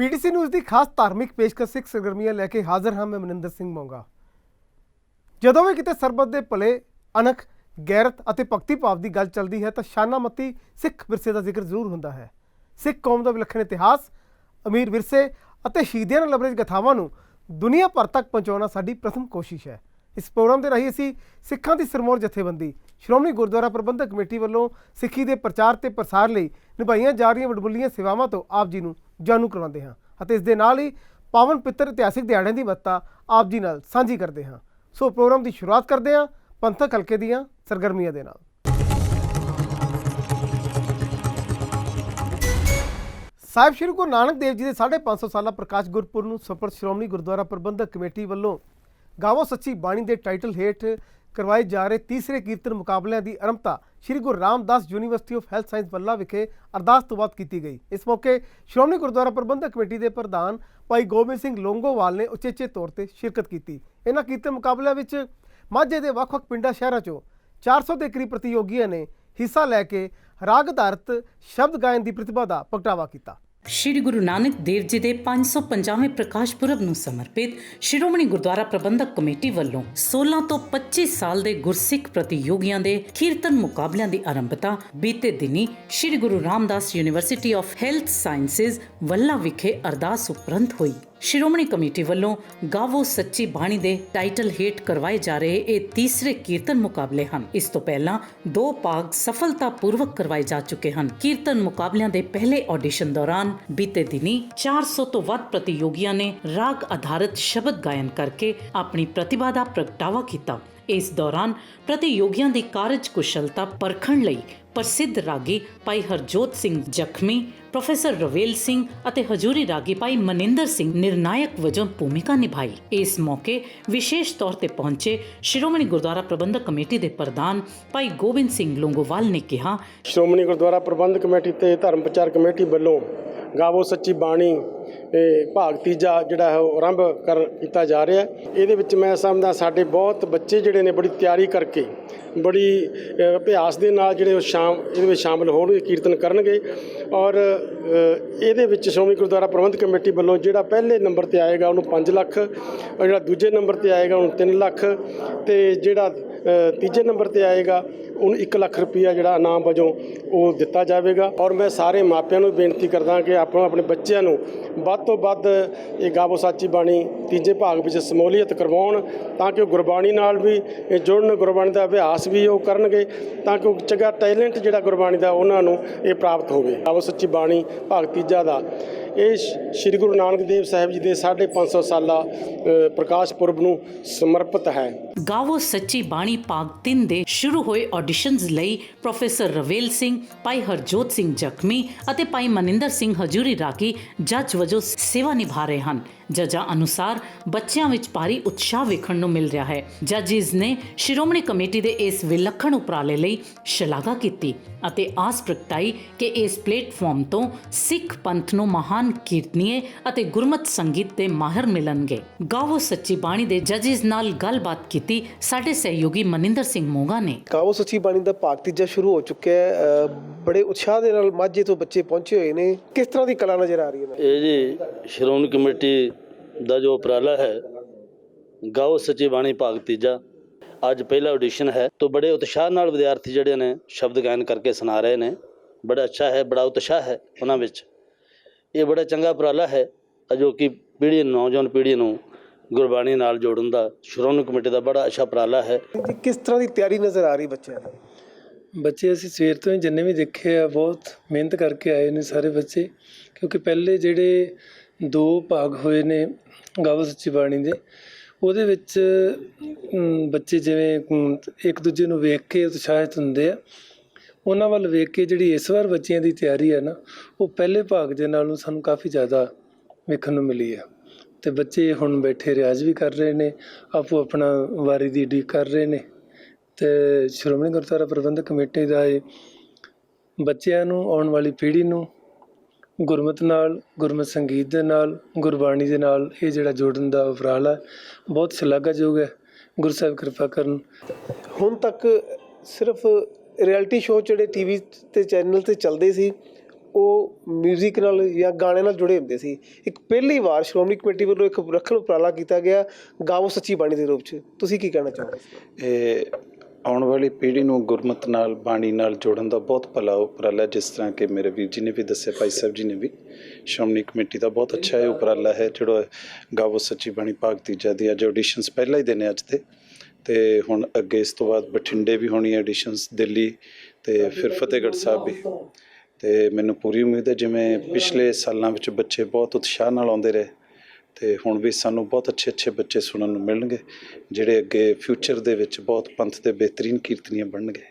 PTC news की खास धार्मिक पेशकश सिख सरगर्मियां लैके हाजिर हाँ मैं मनिंदर सिंह मोंगा। ਜਦੋਂ ਵੀ ਕਿਤੇ ਸਰਬੱਤ ਦੇ ਭਲੇ ਅਣਖ ਗੈਰਤ ਅਤੇ ਭਗਤੀ ਭਾਵ ਦੀ ਗੱਲ ਚੱਲਦੀ ਹੈ ਤਾਂ ਸ਼ਾਨਾਮਤੀ ਸਿੱਖ ਵਿਰਸੇ ਦਾ ਜ਼ਿਕਰ ਜ਼ਰੂਰ ਹੁੰਦਾ ਹੈ। ਸਿੱਖ ਕੌਮ ਦਾ ਵਿਲੱਖਣ ਇਤਿਹਾਸ, ਅਮੀਰ ਵਿਰਸੇ ਅਤੇ ਸ਼ਹੀਦੀਆਂ ਨਾਲ ਲਬਰੇਜ ਗਥਾਵਾਂ ਨੂੰ ਦੁਨੀਆ ਭਰ ਤੱਕ ਪਹੁੰਚਾਉਣਾ ਸਾਡੀ ਪ੍ਰਥਮ ਕੋਸ਼ਿਸ਼ ਹੈ। ਇਸ ਪ੍ਰੋਗਰਾਮ ਦੇ ਰਾਹੀਂ ਅਸੀਂ ਸਿੱਖਾਂ ਦੀ ਸਿਰਮੌਰ ਜਥੇਬੰਦੀ ਸ਼੍ਰੋਮਣੀ ਗੁਰਦੁਆਰਾ ਪ੍ਰਬੰਧਕ ਕਮੇਟੀ ਵੱਲੋਂ ਸਿੱਖੀ ਦੇ ਪ੍ਰਚਾਰ ਤੇ ਪ੍ਰਸਾਰ ਲਈ ਨਿਭਾਈਆਂ ਜਾ ਰਹੀਆਂ ਵਡਮੁੱਲੀਆਂ ਸੇਵਾਵਾਂ ਤੋਂ ਆਪ ਜੀ ਨੂੰ ਜਾਣੂ ਕਰਵਾਉਂਦੇ ਹਾਂ ਅਤੇ ਇਸ ਦੇ ਨਾਲ ਹੀ ਪਾਵਨ ਪਿੱਤਰ ਇਤਿਹਾਸਿਕ ਦਿਹਾੜਿਆਂ ਦੀ ਮਹੱਤਤਾ ਆਪ ਜੀ ਨਾਲ ਸਾਂਝੀ ਕਰਦੇ ਹਾਂ। ਸੋ ਪ੍ਰੋਗਰਾਮ ਦੀ ਸ਼ੁਰੂਆਤ ਕਰਦੇ ਹਾਂ ਪੰਥਕ ਹਲਕੇ ਦੀਆਂ ਸਰਗਰਮੀਆਂ ਦੇ ਨਾਲ। ਸਾਹਿਬ ਸ਼੍ਰੀ ਗੁਰੂ ਨਾਨਕ ਦੇਵ ਜੀ ਦੇ 550 ਸਾਲਾ ਪ੍ਰਕਾਸ਼ ਗੁਰਪੁਰਬ ਨੂੰ ਸਫਲ ਸ਼੍ਰੋਮਣੀ ਗੁਰਦੁਆਰਾ ਪ੍ਰਬੰਧਕ ਕਮੇਟੀ ਵੱਲੋਂ ਗਾਵੋ ਸੱਚੀ ਬਾਣੀ ਦੇ ਟਾਈਟਲ ਹੇਠ ਕਰਵਾਏ ਜਾ ਰਹੇ ਤੀਸਰੇ ਕੀਰਤਨ ਮੁਕਾਬਲਿਆਂ ਦੀ ਆਰੰਭਤਾ Shri Guru Ramdas university of health science Vallah ਵਿਖੇ ਅਰਦਾਸ ਤੋਂ ਬਾਅਦ ਕੀਤੀ ਗਈ। ਇਸ ਮੌਕੇ ਸ਼੍ਰੋਮਣੀ ਗੁਰਦੁਆਰਾ ਪ੍ਰਬੰਧਕ ਕਮੇਟੀ ਦੇ ਪ੍ਰਧਾਨ ਭਾਈ ਗੋਬਿੰਦ ਸਿੰਘ ਲੋਂਗੋਵਾਲ ਨੇ ਉਚੇਚੇ ਤੌਰ ਤੇ ਸ਼ਿਰਕਤ ਕੀਤੀ। ਇਹਨਾਂ ਕੀਰਤਨ ਮੁਕਾਬਲਿਆਂ ਵਿੱਚ ਮਾਝੇ ਦੇ ਵੱਖ-ਵੱਖ ਪਿੰਡਾਂ ਸ਼ਹਿਰਾਂ 'ਚੋਂ 400 ਦੇ ਕਰੀਬ ਪ੍ਰਤੀਯੋਗੀਆਂ ਨੇ ਹਿੱਸਾ ਲੈ ਕੇ ਰਾਗ ਆਧਾਰਿਤ ਸ਼ਬਦ ਗਾਇਨ ਦੀ ਪ੍ਰਤਿਭਾ ਦਾ ਪ੍ਰਗਟਾਵਾ ਕੀਤਾ। श्री गुरु नानक देव जी के 550वें प्रकाश पुरब ਨੂੰ ਸਮਰਪਿਤ ਸ਼੍ਰੋਮਣੀ ਗੁਰਦੁਆਰਾ ਪ੍ਰਬੰਧਕ ਕਮੇਟੀ ਵੱਲੋਂ 16 ਤੋਂ 25 ਸਾਲ ਦੇ ਗੁਰਸਿੱਖ ਪ੍ਰਤੀਯੋਗੀਆਂ ਦੇ ਕੀਰਤਨ ਮੁਕਾਬਲਿਆਂ ਦੀ ਆਰੰਭਤਾ ਬੀਤੇ ਦਿਨੀ Shri Guru Ramdas university of health sciences Vallah ਵਿਖੇ ਅਰਦਾਸ ਉਪਰੰਤ ਹੋਈ। ਸ਼੍ਰੋਮਣੀ ਕਮੇਟੀ ਵੱਲੋਂ ਗਾਵੋ ਸੱਚੀ ਬਾਣੀ ਦੇ ਟਾਈਟਲ ਹੇਠ ਕਰਵਾਏ ਜਾ ਰਹੇ ਇਹ ਤੀਸਰੇ ਕੀਰਤਨ ਮੁਕਾਬਲੇ ਹਨ। ਇਸ ਤੋਂ ਪਹਿਲਾਂ 2 ਭਾਗ ਸਫਲਤਾਪੂਰਵਕ ਕਰਵਾਏ ਜਾ ਚੁੱਕੇ ਹਨ। ਕੀਰਤਨ ਮੁਕਾਬਲਿਆਂ ਦੇ ਪਹਿਲੇ ਆਡੀਸ਼ਨ ਦੌਰਾਨ ਬੀਤੇ ਦਿਨੀ 400 ਤੋਂ ਵੱਧ ਪ੍ਰਤੀਯੋਗੀਆਂ ਨੇ ਰਾਗ ਆਧਾਰਿਤ ਸ਼ਬਦ ਗਾਇਨ ਕਰਕੇ ਆਪਣੀ ਪ੍ਰਤਿਭਾ ਦਾ ਪ੍ਰਗਟਾਵਾ ਕੀਤਾ। ਇਸ ਦੌਰਾਨ ਪ੍ਰਤੀਯੋਗੀਆਂ ਦੀ ਕਾਰਜ ਕੁਸ਼ਲਤਾ ਪਰਖਣ ਲਈ ਪ੍ਰਸਿੱਧ ਰਾਗੀ ਭਾਈ ਹਰਜੋਤ ਸਿੰਘ ਜ਼ਖਮੀ, ਪ੍ਰੋਫੈਸਰ ਰਵੇਲ ਸਿੰਘ ਅਤੇ ਹਜੂਰੀ ਰਾਗੀ ਭਾਈ ਮਨਿੰਦਰ ਸਿੰਘ ਨਿਰਣਾਇਕ ਵਜੋਂ ਭੂਮਿਕਾ ਨਿਭਾਈ। ਇਸ ਮੌਕੇ ਵਿਸ਼ੇਸ਼ ਤੌਰ ਤੇ ਪਹੁੰਚੇ ਸ਼੍ਰੋਮਣੀ ਗੁਰਦੁਆਰਾ ਪ੍ਰਬੰਧਕ ਕਮੇਟੀ ਦੇ ਪ੍ਰਧਾਨ ਭਾਈ ਗੋਬਿੰਦ ਸਿੰਘ ਲੋਂਗੋਵਾਲ ਨੇ ਕਿਹਾ, ਸ਼੍ਰੋਮਣੀ ਗੁਰਦੁਆਰਾ ਪ੍ਰਬੰਧਕ ਕਮੇਟੀ ਤੇ ਧਰਮ ਪ੍ਰਚਾਰ ਕਮੇਟੀ ਵੱਲੋਂ ਗਾਵੋ ਸੱਚੀ ਬਾਣੀ ਭਾਗ ਤੀਜਾ ਜਿਹੜਾ ਹੈ ਉਹ ਆਰੰਭ ਕੀਤਾ ਜਾ ਰਿਹਾ। ਇਹਦੇ ਵਿੱਚ ਮੈਂ ਸਮਝਦਾ ਸਾਡੇ ਬਹੁਤ ਬੱਚੇ ਜਿਹੜੇ ਨੇ ਬੜੀ ਤਿਆਰੀ ਕਰਕੇ ਬੜੀ ਅਭਿਆਸ ਦੇ ਨਾਲ ਜਿਹੜੇ ਉਹ ਇਹਦੇ ਵਿੱਚ ਸ਼ਾਮਲ ਹੋਣਗੇ, ਕੀਰਤਨ ਕਰਨਗੇ। ਔਰ ਇਹਦੇ ਵਿੱਚ ਸ਼੍ਰੋਮਣੀ ਗੁਰਦੁਆਰਾ ਪ੍ਰਬੰਧਕ ਕਮੇਟੀ ਵੱਲੋਂ ਜਿਹੜਾ ਪਹਿਲੇ ਨੰਬਰ ਤੇ ਆਏਗਾ ਉਹਨੂੰ 5 ਲੱਖ, ਔਰ ਜਿਹੜਾ ਦੂਜੇ ਨੰਬਰ ਤੇ ਆਏਗਾ ਉਹਨੂੰ 3 ਲੱਖ ਤੇ ਜਿਹੜਾ ਤੀਜੇ ਨੰਬਰ ਤੇ ਆਏਗਾ ਉਹਨੂੰ 1 ਲੱਖ ਰੁਪਈਆ ਜਿਹੜਾ ਇਨਾਮ ਵਜੋਂ ਉਹ ਦਿੱਤਾ ਜਾਵੇਗਾ। ਔਰ ਮੈਂ ਸਾਰੇ ਮਾਪਿਆਂ ਨੂੰ ਬੇਨਤੀ ਕਰਦਾ ਕਿ ਆਪਣੇ ਬੱਚਿਆਂ ਨੂੰ ਵੱਧ ਤੋਂ ਵੱਧ ਇਹ ਗਾਵੋ ਸੱਚੀ ਬਾਣੀ ਤੀਜੇ ਭਾਗ ਵਿੱਚ ਸਮੂਲੀਅਤ ਕਰਵਾਉਣ ਤਾਂ ਕਿ ਉਹ ਗੁਰਬਾਣੀ ਨਾਲ ਵੀ ਜੁੜਨ, ਗੁਰਬਾਣੀ ਦਾ ਅਭਿਆਸ ਵੀ ਉਹ ਕਰਨਗੇ ਤਾਂ ਕਿ ਚੰਗਾ ਟੈਲੈਂਟ ਜਿਹੜਾ ਗੁਰਬਾਣੀ ਦਾ ਉਹਨਾਂ ਨੂੰ ਇਹ ਪ੍ਰਾਪਤ ਹੋਵੇ। ਗਾਵੋ ਸੱਚੀ ਬਾਣੀ ਭਾਗ ਤੀਜਾ ਦਾ ਇਹ ਸ਼੍ਰੀ ਗੁਰੂ ਨਾਨਕ ਦੇਵ ਸਾਹਿਬ ਜੀ ਦੇ 550 ਸਾਲਾ ਪ੍ਰਕਾਸ਼ ਪੁਰਬ ਨੂੰ ਸਮਰਪਿਤ ਹੈ। ਗਾਵੋ ਸੱਚੀ ਬਾਣੀ ਭਾਗ 3 ਦੇ ਸ਼ੁਰੂ ਹੋਏ ਆਡੀਸ਼ਨਸ ਲਈ ਪ੍ਰੋਫੈਸਰ ਰਵੇਲ ਸਿੰਘ, ਭਾਈ ਹਰਜੋਤ ਸਿੰਘ ਜ਼ਖਮੀ ਅਤੇ ਭਾਈ ਮਨਿੰਦਰ ਸਿੰਘ ਹਜੂਰੀ ਰਾਗੀ ਜੱਜ ਵਜੋਂ ਸੇਵਾ ਨਿਭਾ ਰਹੇ ਹਨ। ਜੱਜਾਂ ਅਨੁਸਾਰ ਬੱਚਿਆਂ ਵਿੱਚ ਭਾਰੀ ਉਤਸ਼ਾਹ ਵੇਖਣ ਨੂੰ ਮਿਲ ਰਿਹਾ ਹੈ। ਜੱਜਿਸ ਨੇ ਸ਼੍ਰੋਮਣੀ ਕਮੇਟੀ ਦੇ ਇਸ ਵਿਲੱਖਣ ਉਪਰਾਲੇ ਲਈ ਸ਼ਲਾਘਾ ਕੀਤੀ ਅਤੇ ਆਸ ਪ੍ਰਗਟਾਈ ਕਿ ਇਸ ਪਲੇਟਫਾਰਮ ਤੋਂ ਸਿੱਖ ਪੰਥ ਨੂੰ ਮਹਾਨ ਕੀਰਤਨੀਏ ਅਤੇ ਗੁਰਮਤਿ ਸੰਗੀਤ ਦੇ ਮਾਹਿਰ ਮਿਲਣਗੇ। ਗਾਵੋ ਸੱਚੀ ਬਾਣੀ ਦੇ ਜੱਜਿਸ ਨਾਲ ਗੱਲਬਾਤ ਕੀਤੀ ਸਾਡੇ ਸਹਿਯੋਗੀ ਮਨਿੰਦਰ ਸਿੰਘ ਮੋਗਾ ਨੇ। ਗਾਵੋ ਸੱਚੀ ਬਾਣੀ ਦਾ ਭਾਗ ਤੀਜਾ ਸ਼ੁਰੂ ਹੋ ਚੁੱਕਿਆ ਹੈ। ਬੜੇ ਉਤਸ਼ਾਹ ਦੇ ਨਾਲ ਮਾਝੇ ਤੋਂ ਬੱਚੇ ਪਹੁੰਚੇ ਹੋਏ ਨੇ। ਕਿਸ ਤਰ੍ਹਾਂ ਦੀ ਕਲਾ ਨਜ਼ਰ ਆ ਰਹੀ ਹੈ? ਇਹ ਜੀ ਸ਼੍ਰੋਮਣੀ ਕਮੇਟੀ ਦਾ ਜੋ ਉਪਰਾਲਾ ਹੈ ਗਾਓ ਸੱਚੀ ਬਾਣੀ ਭਾਗ ਤੀਜਾ, ਅੱਜ ਪਹਿਲਾ ਆਡੀਸ਼ਨ ਹੈ ਤਾਂ ਬੜੇ ਉਤਸ਼ਾਹ ਨਾਲ ਵਿਦਿਆਰਥੀ ਜਿਹੜੇ ਨੇ ਸ਼ਬਦ ਗਾਇਨ ਕਰਕੇ ਸੁਣਾ ਰਹੇ ਨੇ। ਬੜਾ ਅੱਛਾ ਹੈ, ਬੜਾ ਉਤਸ਼ਾਹ ਹੈ ਉਹਨਾਂ ਵਿੱਚ। ਇਹ ਬੜਾ ਚੰਗਾ ਉਪਰਾਲਾ ਹੈ ਜੋ ਕਿ ਪੀੜ੍ਹੀ, ਨੌਜਵਾਨ ਪੀੜ੍ਹੀ ਨੂੰ ਗੁਰਬਾਣੀ ਨਾਲ ਜੋੜਨ ਦਾ ਸ਼੍ਰੋਮਣੀ ਕਮੇਟੀ ਦਾ ਬੜਾ ਅੱਛਾ ਉਪਰਾਲਾ ਹੈ। ਕਿਸ ਤਰ੍ਹਾਂ ਦੀ ਤਿਆਰੀ ਨਜ਼ਰ ਆ ਰਹੀ ਬੱਚਿਆਂ ਦੀ? ਬੱਚੇ ਅਸੀਂ ਸਵੇਰ ਤੋਂ ਹੀ ਜਿੰਨੇ ਵੀ ਦੇਖੇ ਆ ਬਹੁਤ ਮਿਹਨਤ ਕਰਕੇ ਆਏ ਨੇ ਸਾਰੇ ਬੱਚੇ, ਕਿਉਂਕਿ ਪਹਿਲੇ ਜਿਹੜੇ 2 ਭਾਗ ਹੋਏ ਨੇ ਗਾਵੋ ਸੱਚੀ ਬਾਣੀ ਦੇ ਉਹਦੇ ਵਿੱਚ ਬੱਚੇ ਜਿਵੇਂ ਇੱਕ ਦੂਜੇ ਨੂੰ ਵੇਖ ਕੇ ਉਤਸ਼ਾਹਿਤ ਹੁੰਦੇ ਆ। ਉਹਨਾਂ ਵੱਲ ਵੇਖ ਕੇ ਜਿਹੜੀ ਇਸ ਵਾਰ ਬੱਚਿਆਂ ਦੀ ਤਿਆਰੀ ਹੈ ਨਾ ਉਹ ਪਹਿਲੇ ਭਾਗ ਦੇ ਨਾਲੋਂ ਸਾਨੂੰ ਕਾਫੀ ਜ਼ਿਆਦਾ ਵੇਖਣ ਨੂੰ ਮਿਲੀ ਹੈ। ਅਤੇ ਬੱਚੇ ਹੁਣ ਬੈਠੇ ਰਿਆਜ਼ ਵੀ ਕਰ ਰਹੇ ਨੇ, ਆਪੋ ਆਪਣਾ ਵਾਰੀ ਦੀ ਉਡੀਕ ਕਰ ਰਹੇ ਨੇ। ਅਤੇ ਸ਼੍ਰੋਮਣੀ ਗੁਰਦੁਆਰਾ ਪ੍ਰਬੰਧਕ ਕਮੇਟੀ ਦਾ ਇਹ ਬੱਚਿਆਂ ਨੂੰ, ਆਉਣ ਵਾਲੀ ਪੀੜ੍ਹੀ ਨੂੰ ਗੁਰਮਤਿ ਨਾਲ, ਗੁਰਮਤਿ ਸੰਗੀਤ ਦੇ ਨਾਲ, ਗੁਰਬਾਣੀ ਦੇ ਨਾਲ ਇਹ ਜਿਹੜਾ ਜੋੜਨ ਦਾ ਉਪਰਾਲਾ ਬਹੁਤ ਸ਼ਲਾਘਾਯੋਗ ਹੈ। ਗੁਰੂ ਸਾਹਿਬ ਕਿਰਪਾ ਕਰਨ। ਹੁਣ ਤੱਕ ਸਿਰਫ ਰਿਐਲਿਟੀ ਸ਼ੋਅ ਜਿਹੜੇ TV ਤੇ ਚੈਨਲ 'ਤੇ ਚੱਲਦੇ ਸੀ ਉਹ ਮਿਊਜ਼ਿਕ ਨਾਲ ਜਾਂ ਗਾਣੇ ਨਾਲ ਜੁੜੇ ਹੁੰਦੇ ਸੀ। ਇੱਕ ਪਹਿਲੀ ਵਾਰ ਸ਼੍ਰੋਮਣੀ ਕਮੇਟੀ ਵੱਲੋਂ ਇੱਕ ਵਿਲੱਖਣ ਉਪਰਾਲਾ ਕੀਤਾ ਗਿਆ ਗਾਵੋ ਸੱਚੀ ਬਾਣੀ ਦੇ ਰੂਪ 'ਚ, ਤੁਸੀਂ ਕੀ ਕਹਿਣਾ ਚਾਹੋਗੇ? ਇਹ ਆਉਣ ਵਾਲੀ ਪੀੜ੍ਹੀ ਨੂੰ ਗੁਰਮਤ ਨਾਲ ਬਾਣੀ ਨਾਲ ਜੋੜਨ ਦਾ ਬਹੁਤ ਭਲਾ ਉਪਰਾਲਾ, ਜਿਸ ਤਰ੍ਹਾਂ ਕਿ ਮੇਰੇ ਵੀਰ ਜੀ ਨੇ ਵੀ ਦੱਸਿਆ, ਭਾਈ ਸਾਹਿਬ ਜੀ ਨੇ ਵੀ। ਸ਼੍ਰੋਮਣੀ ਕਮੇਟੀ ਦਾ ਬਹੁਤ ਅੱਛਾ ਇਹ ਉਪਰਾਲਾ ਹੈ ਜਿਹੜਾ ਗਾਵੋ ਸੱਚੀ ਬਾਣੀ ਭਾਗ ਤੀਜਾ ਦੀ ਅੱਜ ਆਡੀਸ਼ਨਸ ਪਹਿਲਾਂ ਹੀ ਦਿਨ ਅੱਜ ਤੇ ਹੁਣ ਅੱਗੇ ਇਸ ਤੋਂ ਬਾਅਦ ਬਠਿੰਡੇ ਵੀ ਹੋਣੀ ਆਡੀਸ਼ਨਸ, ਦਿੱਲੀ ਤੇ ਫਿਰ ਫਤਿਹਗੜ੍ਹ ਸਾਹਿਬ ਵੀ। ਤੇ ਮੈਨੂੰ ਪੂਰੀ ਉਮੀਦ ਹੈ ਜਿਵੇਂ ਪਿਛਲੇ ਸਾਲਾਂ ਵਿੱਚ ਬੱਚੇ ਬਹੁਤ ਉਤਸ਼ਾਹ ਨਾਲ ਆਉਂਦੇ ਰਹੇ ਤੇ ਹੁਣ ਵੀ ਸਾਨੂੰ ਬਹੁਤ ਅੱਛੇ ਬੱਚੇ ਸੁਣਨ ਨੂੰ ਮਿਲਣਗੇ ਜਿਹੜੇ ਅੱਗੇ ਫਿਊਚਰ ਦੇ ਵਿੱਚ ਬਹੁਤ ਪੰਥ ਦੇ ਬਿਹਤਰੀਨ ਕੀਰਤਨੀਏ ਬਣਨਗੇ।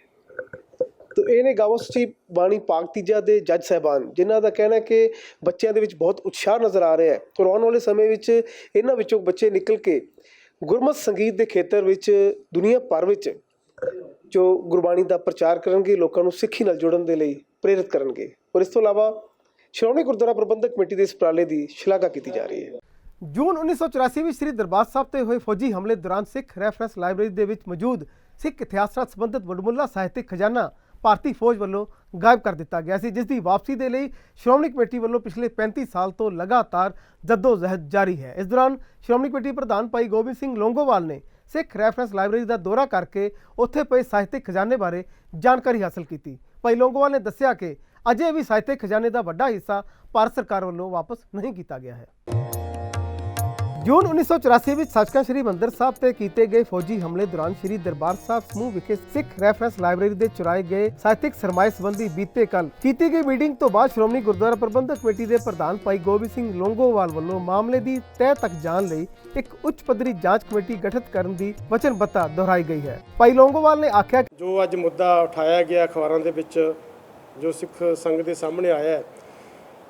ਤੋ ਇਹ ਨੇ ਗਾਵੋ ਸੱਚੀ ਬਾਣੀ ਭਾਗ ਤੀਜਾ ਦੇ ਜੱਜ ਸਾਹਿਬਾਨ, ਜਿਨ੍ਹਾਂ ਦਾ ਕਹਿਣਾ ਕਿ ਬੱਚਿਆਂ ਦੇ ਵਿੱਚ ਬਹੁਤ ਉਤਸ਼ਾਹ ਨਜ਼ਰ ਆ ਰਿਹਾ ਹੈ। ਔਰ ਆਉਣ ਵਾਲੇ ਸਮੇਂ ਵਿੱਚ ਇਹਨਾਂ ਵਿੱਚੋਂ ਬੱਚੇ ਨਿਕਲ ਕੇ ਗੁਰਮਤ ਸੰਗੀਤ ਦੇ ਖੇਤਰ ਵਿੱਚ ਦੁਨੀਆ ਭਰ ਵਿੱਚ ਜੋ ਗੁਰਬਾਣੀ ਦਾ ਪ੍ਰਚਾਰ ਕਰਨਗੇ, ਲੋਕਾਂ ਨੂੰ ਸਿੱਖੀ ਨਾਲ ਜੁੜਨ ਦੇ ਲਈ ਪ੍ਰੇਰਿਤ ਕਰਨਗੇ। ਔਰ ਇਸ ਤੋਂ ਇਲਾਵਾ ਸ਼੍ਰੋਮਣੀ ਗੁਰਦੁਆਰਾ ਪ੍ਰਬੰਧਕ ਕਮੇਟੀ ਦੇ ਇਸ ਉਪਰਾਲੇ ਦੀ ਸ਼ਲਾਘਾ ਕੀਤੀ ਜਾ ਰਹੀ ਹੈ। ਜੂਨ 1984 ਵਿੱਚ ਸ੍ਰੀ ਦਰਬਾਰ ਸਾਹਿਬ ਤੇ ਹੋਏ ਫੌਜੀ ਹਮਲੇ ਦੌਰਾਨ ਸਿੱਖ ਰੈਫਰੈਂਸ ਲਾਇਬ੍ਰੇਰੀ ਦੇ ਵਿੱਚ ਮੌਜੂਦ ਸਿੱਖ ਇਤਿਹਾਸ ਨਾਲ ਸੰਬੰਧਿਤ ਵਡਮੁੱਲਾ ਸਾਹਿਤਕ ਖਜ਼ਾਨਾ ਭਾਰਤੀ ਫੌਜ ਵੱਲੋਂ ਗਾਇਬ ਕਰ ਦਿੱਤਾ ਗਿਆ ਸੀ, ਜਿਸ ਦੀ ਵਾਪਸੀ ਦੇ ਲਈ ਸ਼੍ਰੋਮਣੀ ਕਮੇਟੀ ਵੱਲੋਂ ਪਿਛਲੇ 35 ਸਾਲ ਤੋਂ ਲਗਾਤਾਰ ਜੱਦੋ-ਜਹਿਦ ਜਾਰੀ ਹੈ। ਇਸ ਦੌਰਾਨ ਸ਼੍ਰੋਮਣੀ ਕਮੇਟੀ ਪ੍ਰਧਾਨ ਭਾਈ ਗੋਬਿੰਦ ਸਿੰਘ ਲੌਂਗੋਵਾਲ ਨੇ ਸਿੱਖ ਰੈਫਰੈਂਸ ਲਾਇਬ੍ਰੇਰੀ ਦਾ ਦੌਰਾ ਕਰਕੇ ਉੱਥੇ ਪਏ ਸਾਹਿਤਕ ਖਜ਼ਾਨੇ ਬਾਰੇ ਜਾਣਕਾਰੀ ਹਾਸਲ ਕੀਤੀ। ਭਾਈ ਲੌਂਗੋਵਾਲ ਨੇ ਦੱਸਿਆ ਕਿ ਅਜੇ ਵੀ ਸਾਹਿਤਕ ਖਜ਼ਾਨੇ ਦਾ ਵੱਡਾ ਹਿੱਸਾ ਭਾਰਤ ਸਰਕਾਰ ਵੱਲੋਂ ਵਾਪਸ ਨਹੀਂ ਕੀਤਾ ਗਿਆ ਹੈ। ਜੂਨ 1984 ਵਿੱਚ ਸੱਚਖੰਡ ਸ੍ਰੀ ਹਰਿਮੰਦਰ ਸਾਹਿਬ ਤੇ ਕੀਤੇ ਗਏ ਫੌਜੀ ਹਮਲੇ ਦੌਰਾਨ ਸ੍ਰੀ ਦਰਬਾਰ ਸਾਹਿਬ ਸਮੂਹ ਵਿਖੇ ਸਿੱਖ ਰੈਫਰੈਂਸ ਲਾਇਬ੍ਰੇਰੀ ਦੇ ਚੁਰਾਏ ਗਏ ਸਾਹਿਤਕ ਸਰਮਾਏ ਸੰਬੰਧੀ ਬੀਤੇ ਕੱਲ ਕੀਤੀ ਗਈ ਮੀਟਿੰਗ ਤੋਂ ਬਾਅਦ ਸ਼੍ਰੋਮਣੀ ਗੁਰਦੁਆਰਾ ਪ੍ਰਬੰਧਕ ਕਮੇਟੀ ਦੇ ਪ੍ਰਧਾਨ ਭਾਈ ਗੋਬਿੰਦ ਸਿੰਘ ਲੌਂਗੋਵਾਲ ਵੱਲੋਂ ਮਾਮਲੇ ਦੀ ਤਹਿ ਤੱਕ ਜਾਣ ਲਈ ਇੱਕ ਉੱਚ ਪੱਧਰੀ ਜਾਂਚ ਕਮੇਟੀ ਗਠਿਤ ਕਰਨ ਦੀ ਵਚਨਬੱਧਤਾ ਦੁਹਰਾਈ ਗਈ ਹੈ। ਭਾਈ ਲੌਂਗੋਵਾਲ ਨੇ ਆਖਿਆ ਕਿ ਜੋ ਅੱਜ ਮੁੱਦਾ ਉਠਾਇਆ ਗਿਆ ਅਖਬਾਰਾਂ ਦੇ ਵਿੱਚ, ਜੋ ਸਿੱਖ ਸੰਗਤ ਦੇ ਸਾਹਮਣੇ ਆਇਆ ਹੈ,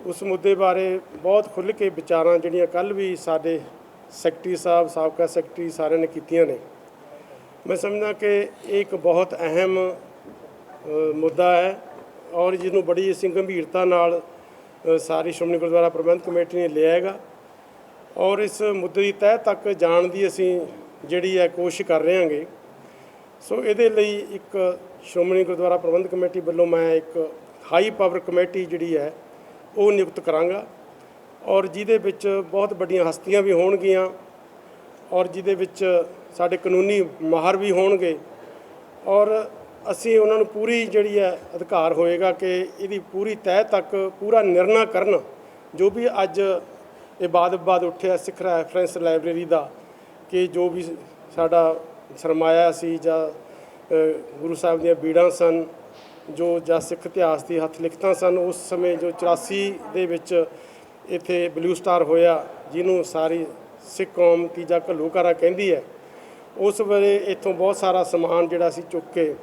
ਉਸ ਮੁੱਦੇ ਬਾਰੇ ਬਹੁਤ ਖੁੱਲ੍ਹ ਕੇ ਵਿਚਾਰਾਂ ਜਿਹੜੀਆਂ ਕੱਲ੍ਹ ਵੀ ਸਾਡੇ ਸੈਕਟਰੀ ਸਾਹਿਬ, ਸਾਬਕਾ ਸੈਕਟਰੀ ਸਾਰਿਆਂ ਨੇ ਕੀਤੀਆਂ ਨੇ। ਮੈਂ ਸਮਝਦਾ ਕਿ ਇਹ ਇੱਕ ਬਹੁਤ ਅਹਿਮ ਮੁੱਦਾ ਹੈ ਔਰ ਜਿਹਨੂੰ ਬੜੀ ਅਸੀਂ ਗੰਭੀਰਤਾ ਨਾਲ ਸਾਰੀ ਸ਼੍ਰੋਮਣੀ ਗੁਰਦੁਆਰਾ ਪ੍ਰਬੰਧਕ ਕਮੇਟੀ ਨੇ ਲਿਆ ਹੈਗਾ ਔਰ ਇਸ ਮੁੱਦੇ ਦੀ ਤਹਿ ਤੱਕ ਜਾਣ ਦੀ ਅਸੀਂ ਜਿਹੜੀ ਹੈ ਕੋਸ਼ਿਸ਼ ਕਰ ਰਹੇ ਹਾਂਗੇ। ਸੋ ਇਹਦੇ ਲਈ ਇੱਕ ਸ਼੍ਰੋਮਣੀ ਗੁਰਦੁਆਰਾ ਪ੍ਰਬੰਧਕ ਕਮੇਟੀ ਵੱਲੋਂ ਮੈਂ ਇੱਕ ਹਾਈ ਪਾਵਰ ਕਮੇਟੀ ਜਿਹੜੀ ਹੈ ਉਹ ਨਿਯੁਕਤ ਕਰਾਂਗਾ ਔਰ ਜਿਹਦੇ ਵਿੱਚ ਬਹੁਤ ਵੱਡੀਆਂ ਹਸਤੀਆਂ ਵੀ ਹੋਣਗੀਆਂ ਔਰ ਜਿਹਦੇ ਵਿੱਚ ਸਾਡੇ ਕਾਨੂੰਨੀ ਮਾਹਰ ਵੀ ਹੋਣਗੇ ਔਰ ਅਸੀਂ ਉਹਨਾਂ ਨੂੰ ਪੂਰੀ ਜਿਹੜੀ ਹੈ ਅਧਿਕਾਰ ਹੋਏਗਾ ਕਿ ਇਹਦੀ ਪੂਰੀ ਤਹਿ ਤੱਕ ਪੂਰਾ ਨਿਰਣਾ ਕਰਨ। ਜੋ ਵੀ ਅੱਜ ਇਹ ਬਾਦ ਉੱਠਿਆ ਸਿੱਖ ਰੈਫਰੈਂਸ ਲਾਇਬ੍ਰੇਰੀ ਦਾ ਕਿ ਜੋ ਵੀ ਸਾਡਾ ਸਰਮਾਇਆ ਸੀ ਜਾਂ ਗੁਰੂ ਸਾਹਿਬ ਦੀਆਂ ਬੀੜਾਂ ਸਨ, ਜੋ ਜਾਂ ਸਿੱਖ ਇਤਿਹਾਸ ਦੀ ਹੱਥ ਲਿਖਤਾਂ ਸਨ, ਉਸ ਸਮੇਂ ਜੋ 84 ਦੇ ਵਿੱਚ ਇੱਥੇ ਬਲੂ ਸਟਾਰ ਹੋਇਆ, ਜਿਹਨੂੰ ਸਾਰੀ ਸਿੱਖ ਕੌਮ ਤੀਜਾ ਘੱਲੂਘਾਰਾ ਕਹਿੰਦੀ ਹੈ, ਉਸ ਵੇਲੇ ਇੱਥੋਂ ਬਹੁਤ ਸਾਰਾ ਸਮਾਨ ਜਿਹੜਾ ਅਸੀਂ ਚੁੱਕ ਕੇ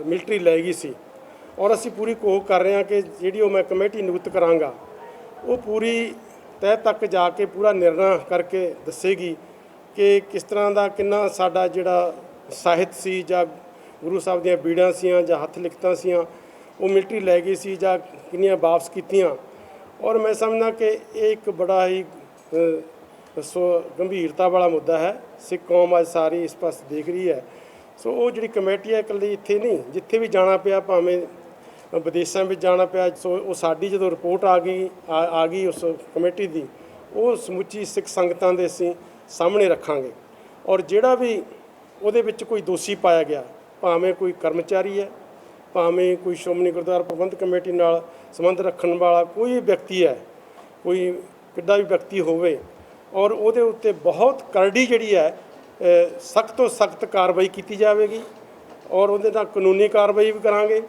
ਮਿਲਟਰੀ ਲੈ ਗਈ ਸੀ ਔਰ ਅਸੀਂ ਪੂਰੀ ਕੋਸ਼ਿਸ਼ ਕਰ ਰਹੇ ਹਾਂ ਕਿ ਜਿਹੜੀ ਉਹ ਮੈਂ ਕਮੇਟੀ ਨਿਯੁਕਤ ਕਰਾਂਗਾ ਉਹ ਪੂਰੀ ਤਹਿ ਤੱਕ ਜਾ ਕੇ ਪੂਰਾ ਨਿਰਣਾ ਕਰਕੇ ਦੱਸੇਗੀ ਕਿ ਕਿਸ ਤਰ੍ਹਾਂ ਦਾ ਕਿੰਨਾ ਸਾਡਾ ਜਿਹੜਾ ਸਾਹਿਤ ਸੀ ਜਾਂ ਗੁਰੂ ਸਾਹਿਬ ਦੀਆਂ ਬੀੜਾਂ ਸੀਆਂ ਜਾਂ ਹੱਥ ਲਿਖਤਾਂ ਸੀਆਂ ਉਹ ਮਿਲਟਰੀ ਲੈ ਗਈ ਸੀ ਜਾਂ ਕਿੰਨੀਆਂ ਵਾਪਸ ਕੀਤੀਆਂ। ਔਰ ਮੈਂ ਸਮਝਦਾ ਕਿ ਇਹ ਇੱਕ ਬੜਾ ਹੀ ਗੰਭੀਰਤਾ ਵਾਲਾ ਮੁੱਦਾ ਹੈ। ਸਿੱਖ ਕੌਮ ਅੱਜ ਸਾਰੀ ਇਸ ਪਾਸੇ ਦੇਖ ਰਹੀ ਹੈ। ਸੋ ਉਹ ਜਿਹੜੀ ਕਮੇਟੀ ਹੈ ਇਕੱਲੀ ਇੱਥੇ ਨਹੀਂ, ਜਿੱਥੇ ਵੀ ਜਾਣਾ ਪਿਆ, ਭਾਵੇਂ ਵਿਦੇਸ਼ਾਂ ਵਿੱਚ ਜਾਣਾ ਪਿਆ, ਸੋ ਉਹ ਸਾਡੀ ਜਦੋਂ ਰਿਪੋਰਟ ਆ ਗਈ ਉਸ ਕਮੇਟੀ ਦੀ, ਉਹ ਸਮੁੱਚੀ ਸਿੱਖ ਸੰਗਤਾਂ ਦੇ ਅਸੀਂ ਸਾਹਮਣੇ ਰੱਖਾਂਗੇ ਔਰ ਜਿਹੜਾ ਵੀ ਉਹਦੇ ਵਿੱਚ ਕੋਈ ਦੋਸ਼ੀ ਪਾਇਆ ਗਿਆ, ਭਾਵੇਂ ਕੋਈ ਕਰਮਚਾਰੀ ਹੈ, ਭਾਵੇਂ ਕੋਈ ਸ਼੍ਰੋਮਣੀ ਗੁਰਦੁਆਰਾ ਪ੍ਰਬੰਧਕ ਕਮੇਟੀ ਨਾਲ ਸੰਬੰਧ ਰੱਖਣ ਵਾਲਾ ਕੋਈ ਵਿਅਕਤੀ ਹੈ, ਕੋਈ ਕਿੱਡਾ ਵੀ ਵਿਅਕਤੀ ਹੋਵੇ ਔਰ ਉਹਦੇ ਉੱਤੇ ਬਹੁਤ ਕਰੜੀ ਜਿਹੜੀ ਹੈ ਸਖਤ ਤੋਂ ਸਖਤ ਕਾਰਵਾਈ ਕੀਤੀ ਜਾਵੇਗੀ ਔਰ ਉਹਦੇ ਨਾਲ ਕਾਨੂੰਨੀ ਕਾਰਵਾਈ ਵੀ ਕਰਾਂਗੇ